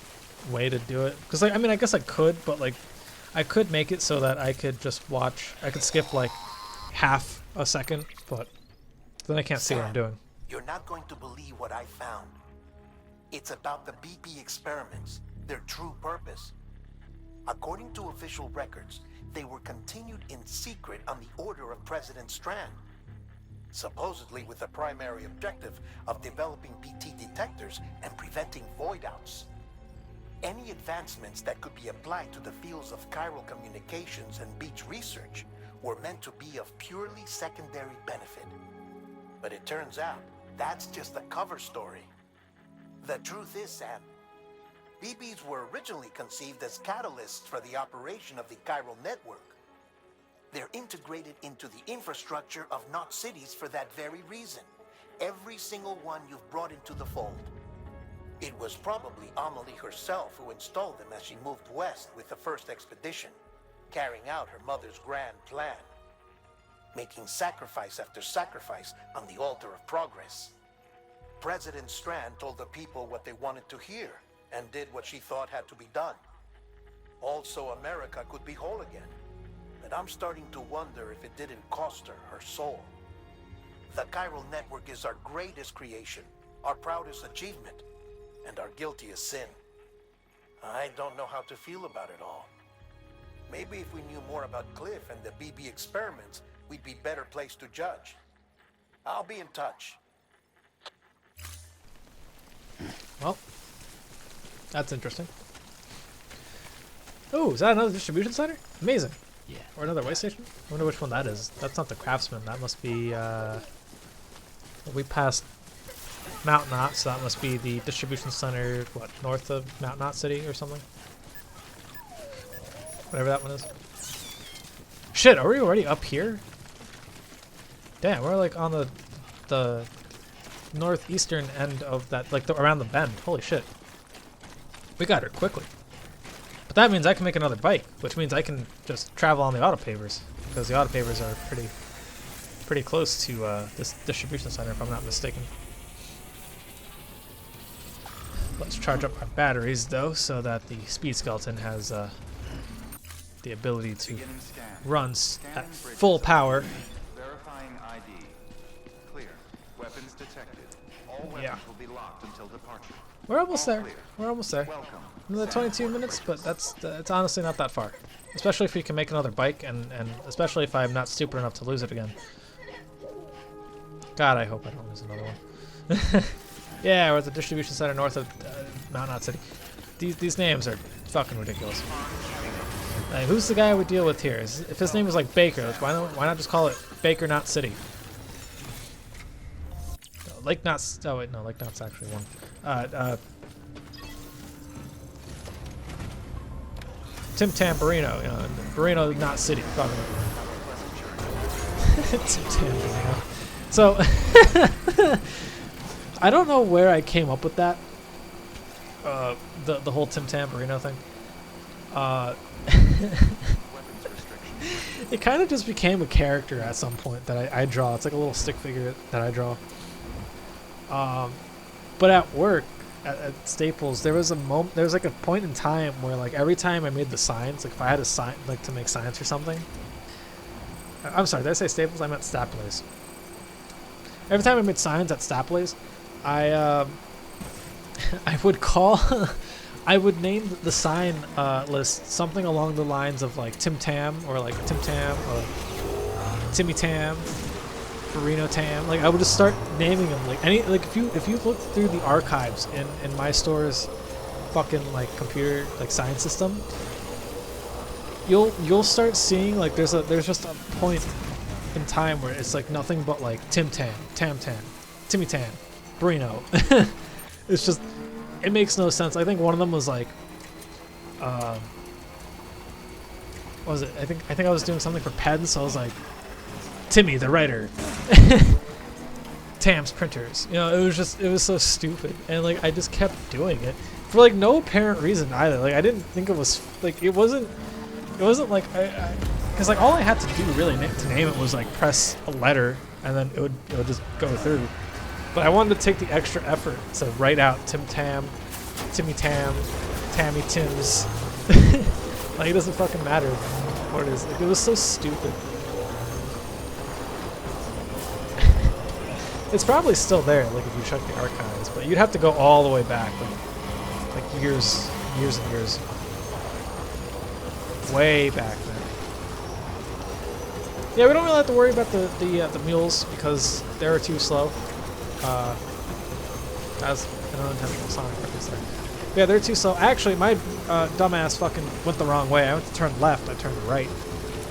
way to do it, because like I mean I guess I could, but like I could make it so that I could just watch. I could skip like half a second, but then I can't see what I'm doing. You're not going to believe what I found. It's about the BP experiments, their true purpose. According to official records, they were continued in secret on the order of President Strand, supposedly with the primary objective of developing BT detectors and preventing void-outs. Any advancements that could be applied to the fields of chiral communications and beach research were meant to be of purely secondary benefit. But it turns out, that's just a cover story. The truth is, Sam, BBs were originally conceived as catalysts for the operation of the chiral network. They're integrated into the infrastructure of Knot cities for that very reason. Every single one you've brought into the fold. It was probably Amelie herself who installed them as she moved west with the first expedition, carrying out her mother's grand plan, making sacrifice after sacrifice on the altar of progress. President Strand told the people what they wanted to hear, and did what she thought had to be done. Also, America could be whole again. But I'm starting to wonder if it didn't cost her soul. The chiral network is our greatest creation, our proudest achievement, and our guiltiest sin. I don't know how to feel about it all. Maybe if we knew more about Cliff and the BB experiments, we'd be better placed to judge. I'll be in touch. Well, that's interesting. Oh, is that another distribution center? Amazing. Yeah. Or another way station? I wonder which one that is. That's not the Craftsman. That must be, we passed Mount Knot, so that must be the distribution center, what, north of Mount Knot City or something? Whatever that one is. Shit, are we already up here? Damn, we're like on the northeastern end of that, like around the bend. Holy shit. We got her quickly. But that means I can make another bike, which means I can just travel on the autopavers, because the autopavers are pretty close to this distribution center, if I'm not mistaken. Let's charge up our batteries, though, so that the speed skeleton has the ability to run at full power. Verifying ID. Clear. Weapons detected. All weapons will be locked until departure. We're almost there. We're almost there. Welcome. Another 22 minutes, but it's honestly not that far. Especially if we can make another bike, and especially if I'm not stupid enough to lose it again. God, I hope I don't lose another one. Yeah, we're at the distribution center north of Mount Knot City. These names are fucking ridiculous. Like, who's the guy we deal with here? If his name was like Baker, why not just call it Baker Knot City? Lake Knot's. Oh wait, no, Lake Knot's actually one. Tim Tamburino, Burrino Knot City. Tim Tamburino. So, I don't know where I came up with that. The whole Tim Tamburino thing. It kind of just became a character at some point that I draw. It's like a little stick figure that I draw. But at work, at Staples, there was like a point in time where like every time I made the signs, like if I had a sign, like to make signs for something. I'm sorry, did I say Staples? I meant Staplers. Every time I made signs at Staplers, I would call I would name the sign list something along the lines of like Tim Tam or like Tim Tam or Timmy Tam, Burrito Tam. Like I would just start naming them like any like if you look through the archives in my store's fucking like computer like sign system, you'll start seeing like there's just a point in time where it's like nothing but like Tim Tam, Tam Tam, Timmy Tam, Burrito. It's just. It makes no sense. I think one of them was like, what was it? I think I was doing something for pens, so I was like, Timmy the writer, Tam's printers. You know, it was so stupid, and like I just kept doing it for like no apparent reason either. Like I didn't think it was like it wasn't like because like all I had to do really to name it was like press a letter, and then it would just go through. But I wanted to take the extra effort to write out Tim Tam, Timmy Tam, Tammy Tims. Like it doesn't fucking matter what it is. Like, it was so stupid. It's probably still there, like if you check the archives, but you'd have to go all the way back, like years and years, way back then. Yeah, we don't really have to worry about the mules because they're too slow. As an unintentional sonic reference there. Yeah, they're too slow. Actually, my dumbass fucking went the wrong way. I went to turn left, I turned right.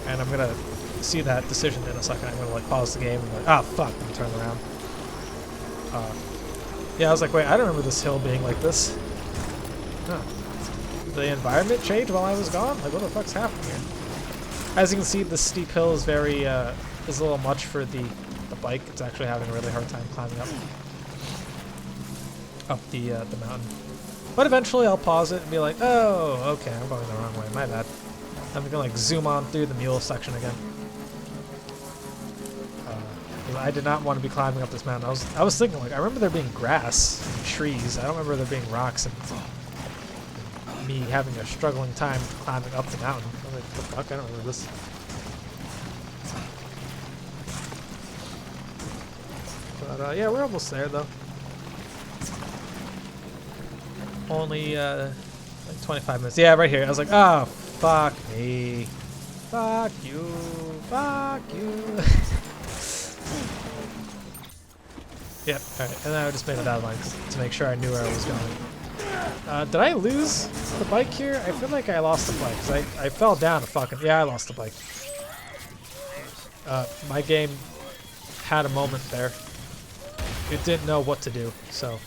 And I'm gonna see that decision in a second. I'm gonna like pause the game and be like, ah, fuck, and turn around. Yeah, I was like, wait, I don't remember this hill being like this. Huh. Did the environment change while I was gone? Like, what the fuck's happening here? As you can see, this steep hill is very, is a little much for the bike. It's actually having a really hard time climbing up the mountain. But eventually I'll pause it and be like, oh, okay, I'm going the wrong way, my bad. I'm gonna like zoom on through the mule section again. I did not want to be climbing up this mountain. I was thinking like, I remember there being grass and trees. I don't remember there being rocks and me having a struggling time climbing up the mountain. I was like, what the fuck, I don't remember this. But yeah, we're almost there though. Only like 25 minutes. Yeah, right here. I was like, oh, fuck me. Fuck you. Fuck you. Yep, alright. And then I just made it that line to make sure I knew where I was going. Did I lose the bike here? I feel like I lost the bike because I fell down a fucking... Yeah, I lost the bike. My game had a moment there. It didn't know what to do, so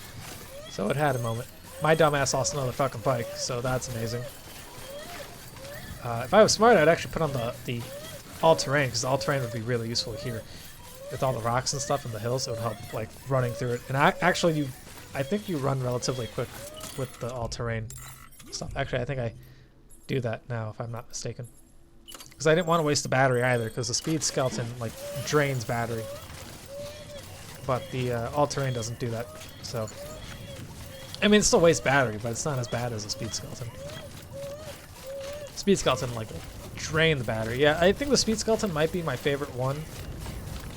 it had a moment. My dumbass lost another fucking bike, so that's amazing. If I was smart, I'd actually put on the all-terrain, because the all-terrain would be really useful here. With all the rocks and stuff and the hills, it would help like running through it. And I think you run relatively quick with the all-terrain stuff. Actually, I think I do that now, if I'm not mistaken. Because I didn't want to waste the battery either, because the speed skeleton like drains battery. But the all-terrain doesn't do that, so... I mean, it still wastes battery, but it's not as bad as a speed skeleton. Speed skeleton, like, will drain the battery. Yeah, I think the speed skeleton might be my favorite one,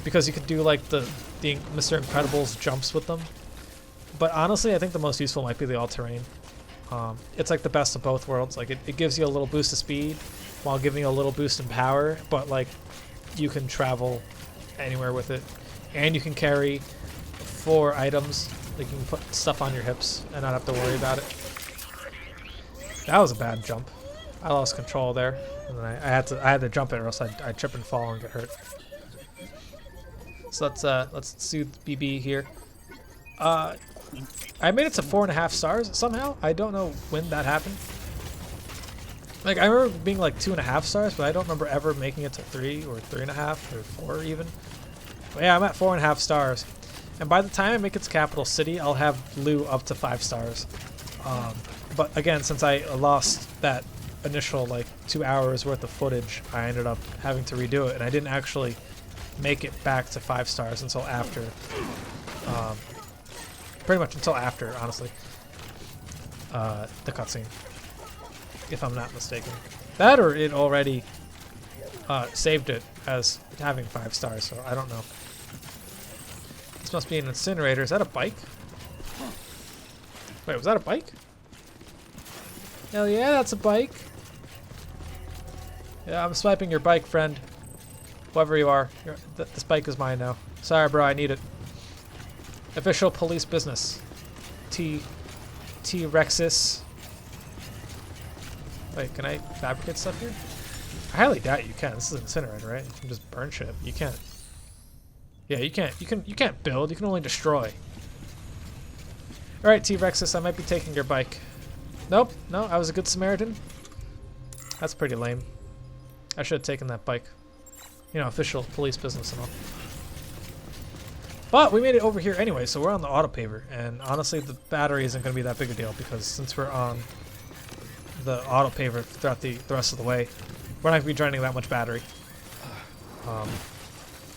because you could do, like, the Mr. Incredible's jumps with them. But honestly, I think the most useful might be the all-terrain. It's, like, the best of both worlds. Like, it gives you a little boost of speed, while giving you a little boost in power, but, like, you can travel anywhere with it. And you can carry 4 items. Like you can put stuff on your hips and not have to worry about it. That was a bad jump. I lost control there, and then I had to jump it, or else I'd trip and fall and get hurt. So let's do BB here. I made it to 4.5 stars somehow. I don't know when that happened. Like I remember being like 2.5 stars, but I don't remember ever making it to 3 or 3.5 or 4 even. But yeah, I'm at 4.5 stars. And by the time I make it to Capital City, I'll have Lou up to 5 stars. But again, since I lost that initial like 2 hours worth of footage, I ended up having to redo it, and I didn't actually make it back to 5 stars until after. Pretty much until after, honestly. The cutscene, if I'm not mistaken. That or it already saved it as having 5 stars, so I don't know. This must be an incinerator. Is that a bike? Wait, was that a bike? Hell yeah, that's a bike. Yeah, I'm swiping your bike, friend. Whoever you are. This bike is mine now. Sorry, bro, I need it. Official police business. T-Rexus. Wait, can I fabricate stuff here? I highly doubt you can. This is incinerator, right? You can just burn shit. You can't. Yeah, you can't. You can't build. You can only destroy. All right, T-Rexus, I might be taking your bike. Nope. No, I was a good Samaritan. That's pretty lame. I should have taken that bike. You know, official police business and all. But we made it over here anyway, so we're on the auto paver, and honestly, the battery isn't going to be that big a deal because since we're on the auto paver throughout the rest of the way, we're not going to be draining that much battery. At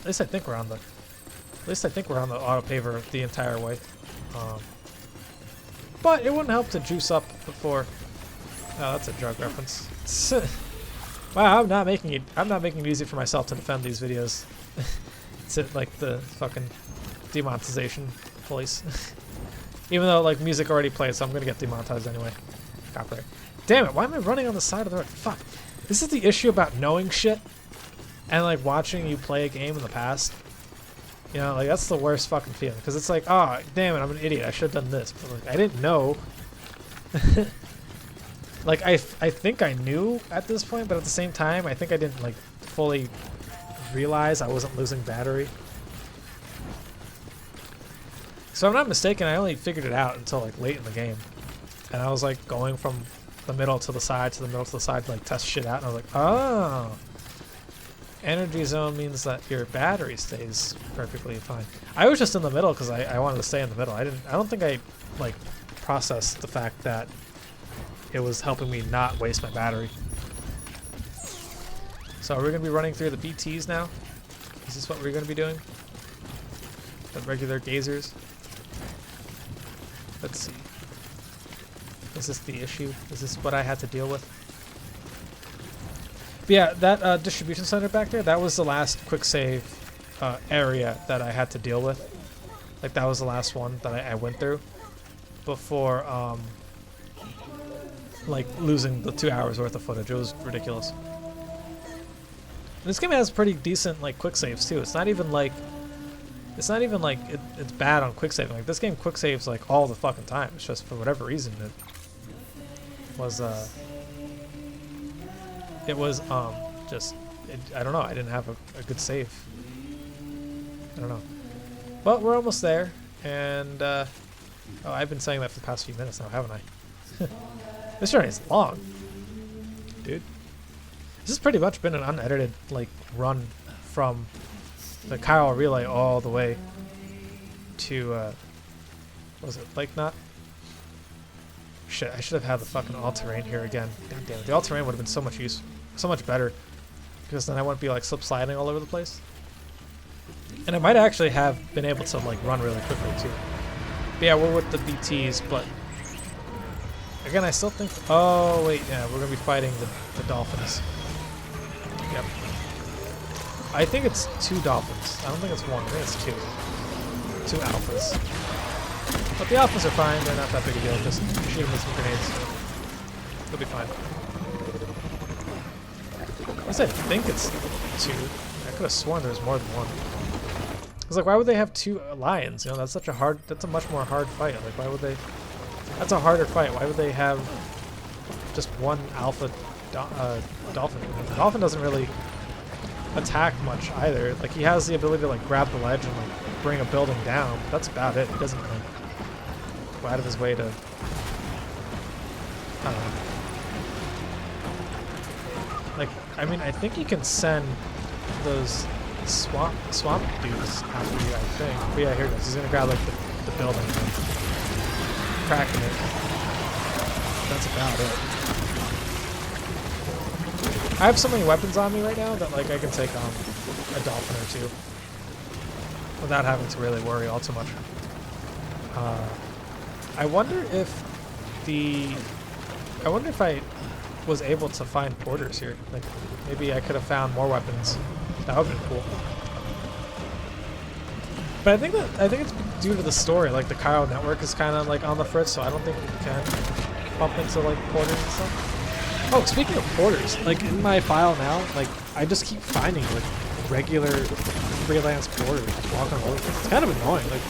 least I think we're on the auto paver the entire way. But it wouldn't help to juice up before. Oh, that's a drug reference. Wow, I'm not making it easy for myself to defend these videos. It's like the fucking demonetization police. Even though like music already played, so I'm gonna get demonetized anyway. Copyright. Damn it! Why am I running on the side of the road? Fuck. This is the issue about knowing shit and like watching you play a game in the past. You know, like that's the worst fucking feeling because it's like, oh damn it, I'm an idiot. I should have done this, but like I didn't know. Like I think I knew at this point, but at the same time, I think I didn't like fully realize I wasn't losing battery. So if I'm not mistaken, I only figured it out until like late in the game, and I was like going from the middle to the side to the middle to the side to like test shit out, and I was like, oh, energy zone means that your battery stays perfectly fine. I was just in the middle because I wanted to stay in the middle. I don't think I like processed the fact that it was helping me not waste my battery. So are we going to be running through the BTs now? Is this what we're going to be doing? The regular gazers? Let's see. Is this the issue? Is this what I had to deal with? But yeah, that distribution center back there, that was the last quick save area that I had to deal with. Like that was the last one that I went through before like losing the 2 hours worth of footage. It was ridiculous. And this game has pretty decent like quick saves too. It's not even like it's bad on quick saving. Like this game quick saves like all the fucking time. It's just for whatever reason it was I don't know, I didn't have a good save. I don't know. But we're almost there, and oh, I've been saying that for the past few minutes now, haven't I? This journey is long, dude. This has pretty much been an unedited like run from the Chiral Relay all the way to what was it, Lake Knot? Shit, I should have had the fucking all-terrain here again. God damn it, the all-terrain would have been so much better, because then I wouldn't be like slip-sliding all over the place. And I might actually have been able to like run really quickly too. But yeah, we're with the BTs, but again, I still think. Oh wait, yeah, we're gonna be fighting the dolphins. Yep. I think it's 2 dolphins. I don't think it's 1. I think it's 2. 2 alphas. But the alphas are fine. They're not that big a deal. Just shoot them with some grenades. They'll be fine. At least I think it's 2. I could have sworn there was more than 1. I was like, why would they have 2 lions? You know, that's a much more hard fight. Like, why would they? That's a harder fight. Why would they have just 1 alpha dolphin? The dolphin doesn't really attack much either. Like, he has the ability to like grab the ledge and like bring a building down. But that's about it. He doesn't like go out of his way to. I don't know. Like, I mean, I think you can send those swamp dudes after you, I think. But yeah, here it goes. He's gonna grab like the building and cracking it. That's about it. I have so many weapons on me right now that like I can take on a dolphin or 2 without having to really worry all too much. I wonder if I was able to find porters here. Like maybe I could have found more weapons. That would have been cool. But I think it's due to the story. Like the Chiral network is kind of like on the fritz, so I don't think we can. bump into like porters and stuff. Oh, speaking of porters, like in my file now, like I just keep finding like regular freelance porters just walking over. It's kind of annoying. Like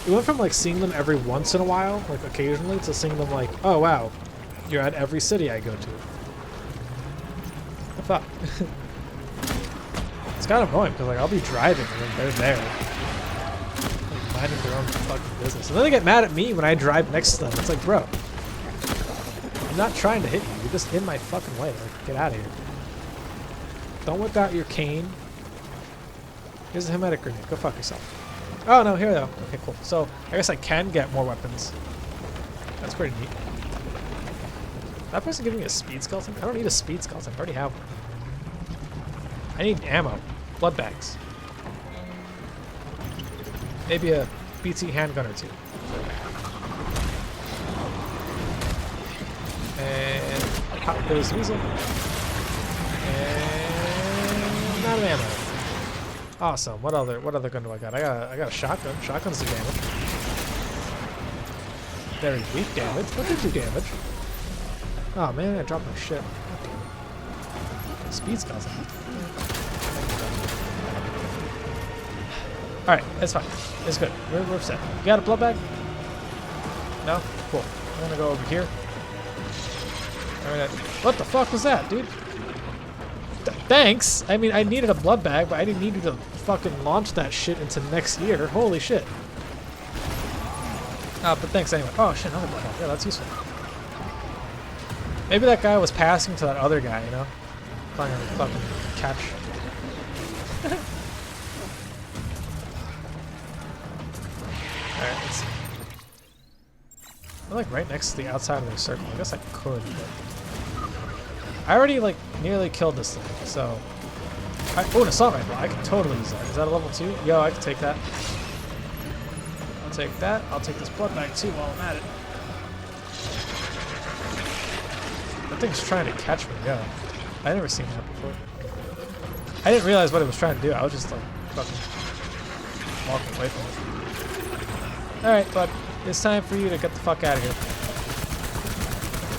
we went from like seeing them every once in a while, like occasionally, to seeing them like, oh wow, you're at every city I go to. The fuck? It's kind of annoying because like I'll be driving and then they're there, like, minding their own fucking business, and then they get mad at me when I drive next to them. It's like, bro, I'm not trying to hit you. You're just in my fucking way. Like, get out of here. Don't whip out your cane. Here's a hermetic grenade. Go fuck yourself. Oh no, here though. Okay, cool. So I guess I can get more weapons. That's pretty neat. That person giving me a speed skeleton? I don't need a speed skeleton. I already have one. I need ammo. Blood bags. Maybe a BT handgun or two. And pop those weasel. And not an ammo. Awesome. What other gun do I got? I got a shotgun. Shotgun's the damage. Very weak damage, but they do damage. Oh man, I dropped my shit. God damn it. Speed skeleton. Alright, it's fine. It's good. We're set. You got a blood bag? No? Cool. I'm gonna go over here. Alright. What the fuck was that, dude? Thanks! I mean, I needed a blood bag, but I didn't need you to fucking launch that shit into next year. Holy shit. But thanks anyway. Oh shit, another blood bag. Yeah, that's useful. Maybe that guy was passing to that other guy, you know? Trying to fucking catch. Alright, let's see. I'm like right next to the outside of the circle. I guess I could, but I already like nearly killed this thing, so oh, an assault rifle. I could totally use that. Is that a level 2? Yo, I can take that. I'll take that. I'll take this blood bag too while I'm at it. That thing's trying to catch me, yeah. I've never seen that before. I didn't realize what it was trying to do. I was just like fucking walking away from it. Alright, bud. It's time for you to get the fuck out of here.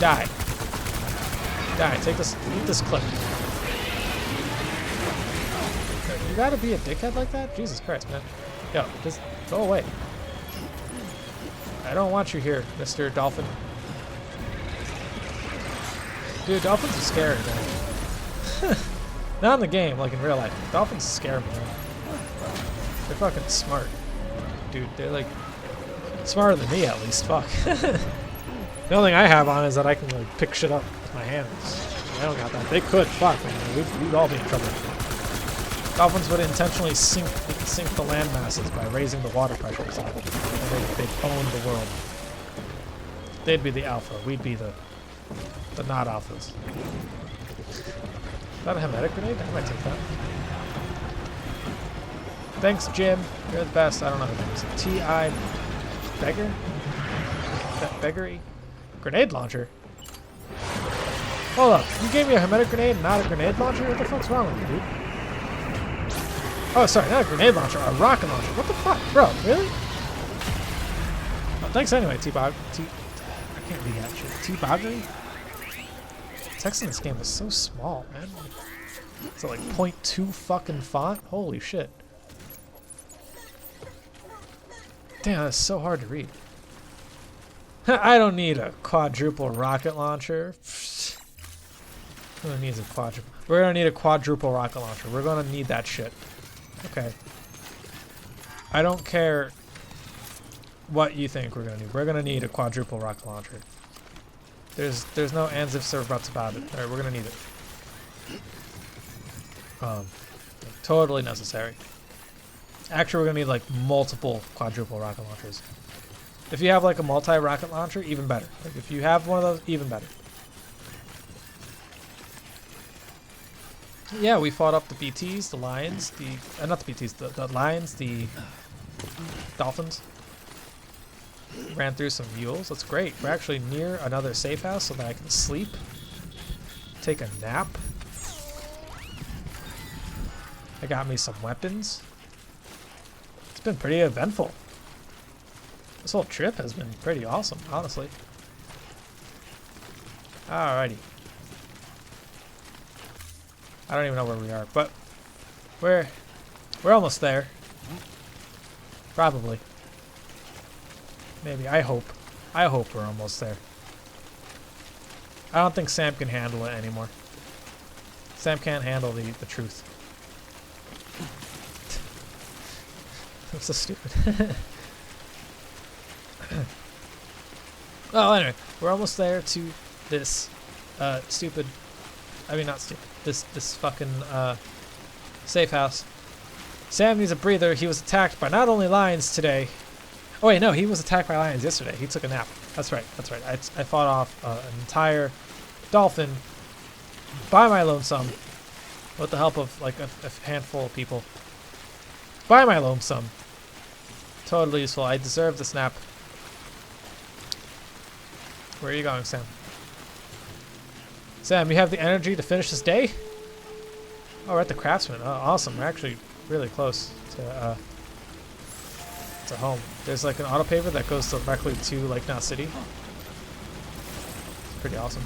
Die. Die. Take this. Eat this clip. You gotta be a dickhead like that? Jesus Christ, man. Yo, just go away. I don't want you here, Mr. Dolphin. Dude, dolphins are scary, man. Not in the game, like in real life. Dolphins scare me, man. They're fucking smart. Dude, they're like smarter than me at least. Fuck. The only thing I have on is that I can like pick shit up with my hands. I don't got that. They could. Fuck, man. We'd all be in trouble. Dolphins would intentionally sink the land masses by raising the water pressures. And they'd own the world. They'd be the alpha. We'd be the not alphas. Is that a hermetic grenade? I might take that. Thanks, Jim. You're the best. I don't know who that is. T.I. Beggar? Beggary? Grenade launcher? Hold up. You gave me a hermetic grenade and not a grenade launcher? What the fuck's wrong with you, dude? Oh, sorry. Not a grenade launcher. A rocket launcher. What the fuck? Bro, really? Oh, thanks anyway, T-Bog. I can't read that shit. T-Boggery? Text in this game is so small, man. It's like 0.2 fucking font? Holy shit. Damn, that's so hard to read. I don't need a quadruple rocket launcher. Who needs a quadruple? We're gonna need a quadruple rocket launcher. We're gonna need that shit. Okay. I don't care what you think we're gonna need. We're gonna need a quadruple rocket launcher. There's no ands, ifs, or buts about it. Alright, we're gonna need it. Totally necessary. Actually, we're gonna need like multiple quadruple rocket launchers. If you have like a multi-rocket launcher, even better. Like if you have one of those, even better. Yeah, we fought up the BTs, the lions, not the BTs, the lions, the dolphins. Ran through some mules. That's great. We're actually near another safe house so that I can sleep, take a nap. I got me some weapons. It's been pretty eventful. This whole trip has been pretty awesome, honestly. Alrighty. I don't even know where we are, but we're almost there. Probably. Maybe. I hope. I hope we're almost there. I don't think Sam can handle it anymore. Sam can't handle the truth. I'm so stupid. Oh, anyway, we're almost there to this stupid. I mean, not stupid. This fucking safe house. Sam needs a breather. He was attacked by not only lions today. Oh wait, no, he was attacked by lions yesterday. He took a nap. That's right. That's right. I fought off an entire dolphin by my lonesome with the help of like a handful of people. By my lonesome. Totally useful. I deserve this nap. Where are you going, Sam? Sam, you have the energy to finish this day? Oh, we're at the Craftsman. Oh, awesome. We're actually really close to home. There's like an auto paver that goes directly to Lake Knot City. It's pretty awesome.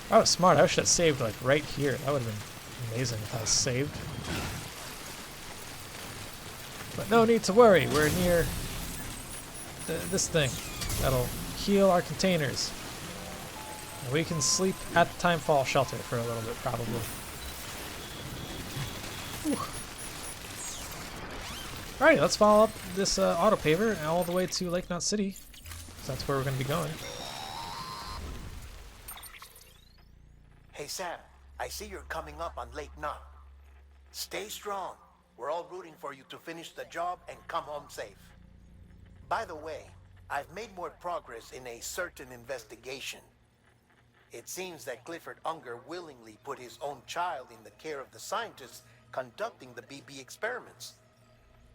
I was smart. I should have saved like right here. That would have been amazing if I was saved. But no need to worry. We're near this thing that'll heal our containers. And we can sleep at the Timefall shelter for a little bit, probably. Alright, let's follow up this auto paver all the way to Lake Knot City. So that's where we're going to be going. Hey Sam, I see you're coming up on Lake Knot. Stay strong. We're all rooting for you to finish the job and come home safe. By the way, I've made more progress in a certain investigation. It seems that Clifford Unger willingly put his own child in the care of the scientists conducting the BB experiments.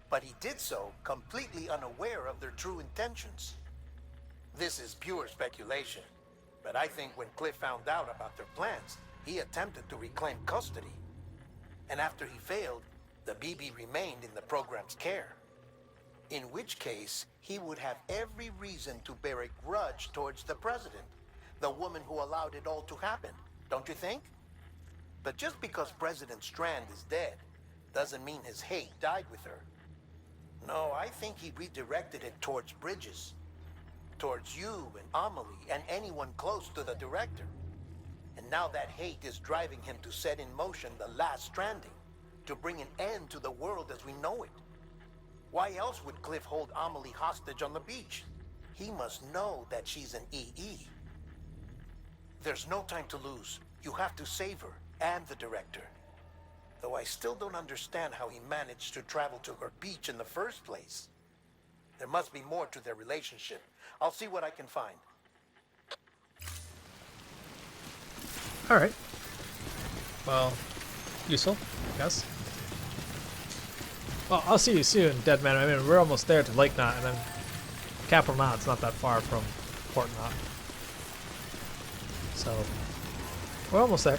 But he did so completely unaware of their true intentions. This is pure speculation, but I think when Cliff found out about their plans, he attempted to reclaim custody. And after he failed, the BB remained in the program's care. In which case, he would have every reason to bear a grudge towards the president, the woman who allowed it all to happen, don't you think? But just because President Strand is dead, doesn't mean his hate died with her. No, I think he redirected it towards Bridges. Towards you and Amelie and anyone close to the director. And now that hate is driving him to set in motion the last Stranding, to bring an end to the world as we know it. Why else would Cliff hold Amelie hostage on the beach? He must know that she's an EE. There's no time to lose. You have to save her and the director. Though I still don't understand how he managed to travel to her beach in the first place. There must be more to their relationship. I'll see what I can find. Alright. Well, useful, I guess. Well, I'll see you soon, Dead Man. I mean, we're almost there to Lake Knot, and then Capital Knot's not that far from Port Knot. So, we're almost there.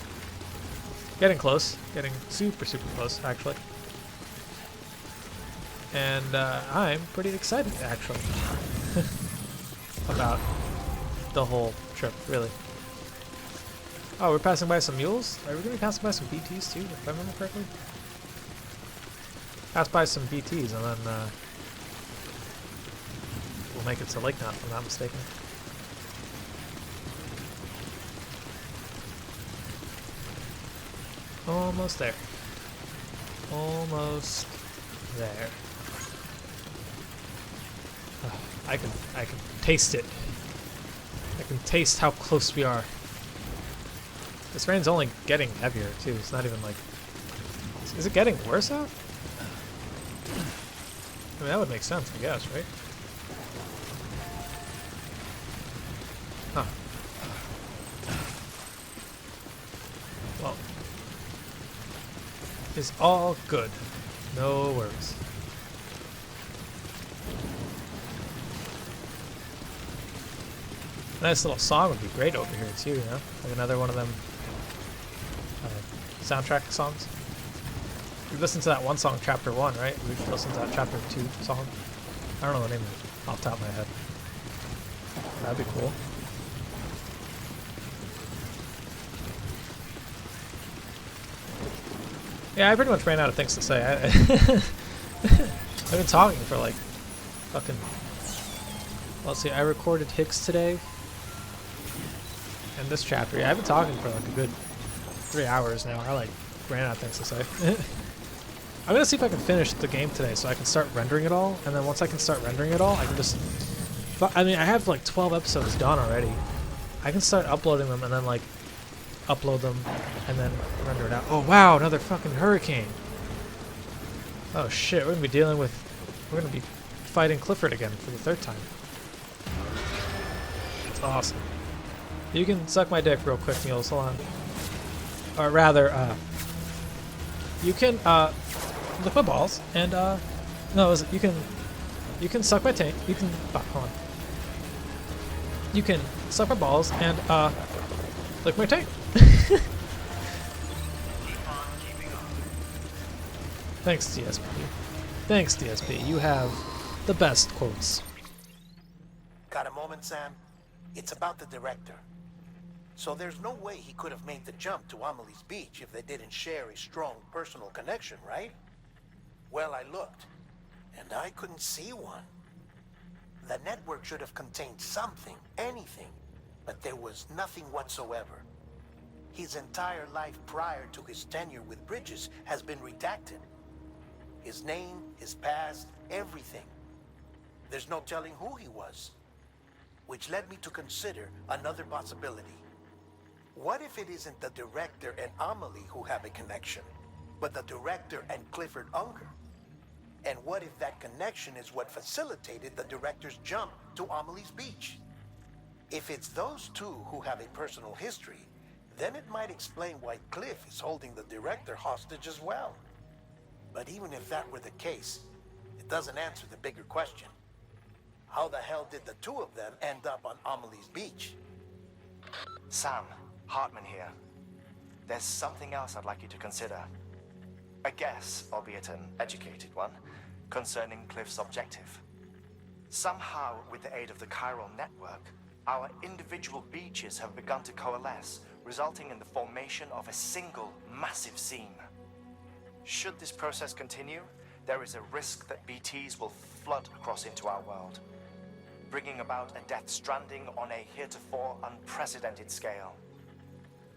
Getting close. Getting super, super close, actually. And I'm pretty excited, actually, about the whole trip, really. Oh, we're passing by some mules? Are we going to be passing by some BTs, too, if I remember correctly? Pass by some BTs, and then we'll make it to Lake Knot, if I'm not mistaken. Almost there. Almost there. I can taste it. I can taste how close we are. This rain's only getting heavier too. It's not even like. Is it getting worse out? I mean, that would make sense, I guess, right? Huh. Well, it's all good. No worries. Nice little song would be great over here too, you know? Like another one of them soundtrack songs. We listened to that one song, Chapter 1, right? We listened to that Chapter 2 song. I don't know the name of it off the top of my head. That'd be cool. Yeah, I pretty much ran out of things to say. I've been talking for like fucking. Let's see, I recorded Hicks today. In this chapter, yeah, I've been talking for like a good 3 hours now. I like ran out of things to say. I'm gonna see if I can finish the game today so I can start rendering it all, and then once I can start rendering it all, I can just. I mean, I have like 12 episodes done already. I can start uploading them and then like upload them and then render it out. Oh wow, another fucking hurricane. Oh shit, we're gonna be fighting Clifford again for the 3rd time. It's awesome. You can suck my dick real quick, Niels, hold on. Or rather, you can lick my balls and no, you can suck my taint. You can hold on. You can suck my balls and lick my taint. Thanks, DSP. Thanks, DSP. You have the best quotes. Got a moment, Sam? It's about the director. So there's no way he could have made the jump to Amelie's Beach if they didn't share a strong personal connection, right? Well, I looked, and I couldn't see one. The network should have contained something, anything, but there was nothing whatsoever. His entire life prior to his tenure with Bridges has been redacted. His name, his past, everything. There's no telling who he was. Which led me to consider another possibility. What if it isn't the director and Amelie who have a connection, but the director and Clifford Unger? And what if that connection is what facilitated the director's jump to Amelie's Beach? If it's those two who have a personal history, then it might explain why Cliff is holding the director hostage as well. But even if that were the case, it doesn't answer the bigger question. How the hell did the two of them end up on Amelie's Beach? Sam, Hartman here. There's something else I'd like you to consider. A guess, albeit an educated one, concerning Cliff's objective. Somehow, with the aid of the chiral network, our individual beaches have begun to coalesce, resulting in the formation of a single massive seam. Should this process continue, there is a risk that BTs will flood across into our world, bringing about a death stranding on a heretofore unprecedented scale.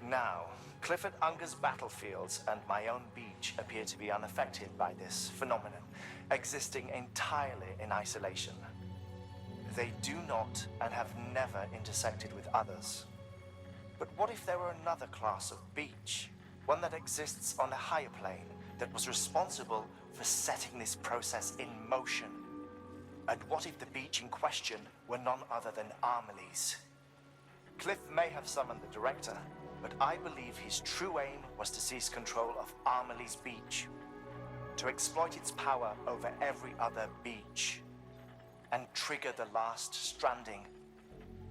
Now, Clifford Unger's battlefields and my own beach appear to be unaffected by this phenomenon, existing entirely in isolation. They do not and have never intersected with others. But what if there were another class of beach, one that exists on a higher plane, that was responsible for setting this process in motion? And what if the beach in question were none other than Amelie's? Cliff may have summoned the director, but I believe his true aim was to seize control of Amelie's Beach, to exploit its power over every other beach, and trigger the last stranding.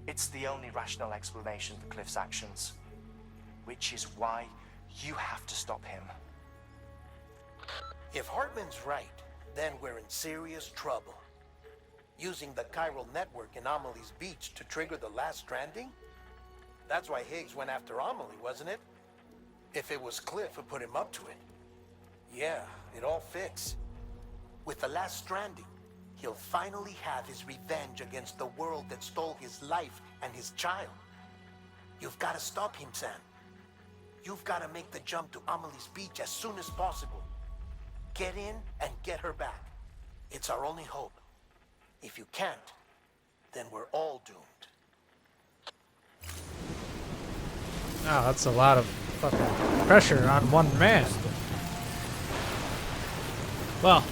It's the only rational explanation for Cliff's actions, which is why you have to stop him. If Hartman's right, then we're in serious trouble. Using the chiral network in Amelie's Beach to trigger the last stranding? That's why Higgs went after Amelie, wasn't it? If it was Cliff who put him up to it. Yeah, it all fits. With the last stranding, he'll finally have his revenge against the world that stole his life and his child. You've got to stop him, Sam. You've got to make the jump to Amelie's Beach as soon as possible. Get in and get her back. It's our only hope. If you can't, then we're all doomed. Wow, that's a lot of fucking pressure on one man. Well,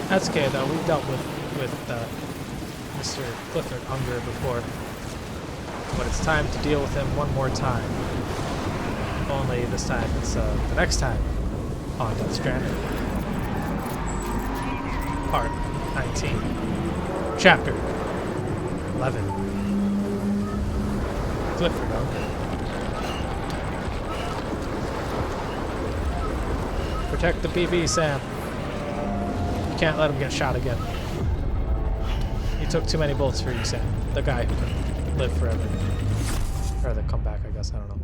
that's okay though. We've dealt with Mr. Clifford Unger before, but it's time to deal with him one more time. Only this time it's the next time on Stranding. Part 19, Chapter 11. Clifford Unger. Protect the PB, Sam. You can't let him get shot again. He took too many bullets for you, Sam. The guy who can live forever. Or the comeback, I guess. I don't know.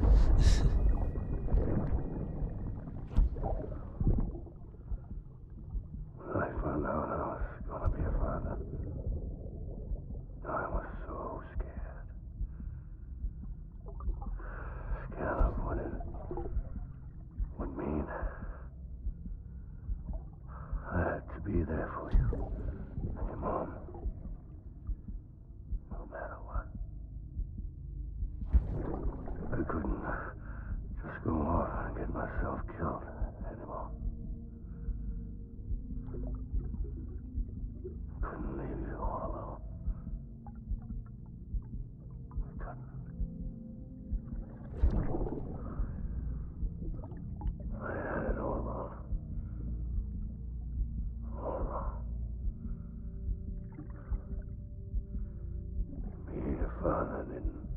That didn't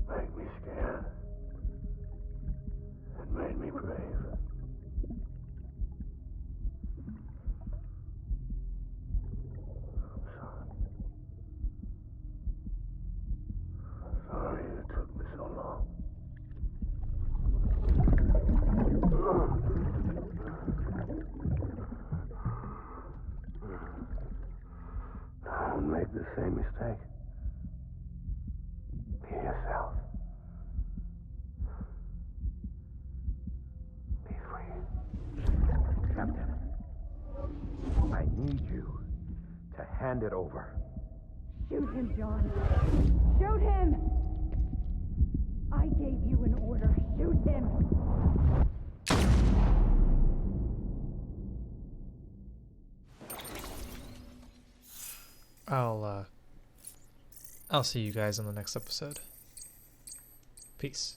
make me scared. It made me brave. Sorry it took me so long. Don't make the same mistake. Be yourself. Be free. Captain, I need you to hand it over. Shoot him, John. Shoot him! I gave you an order. Shoot him! I'll see you guys in the next episode. Peace.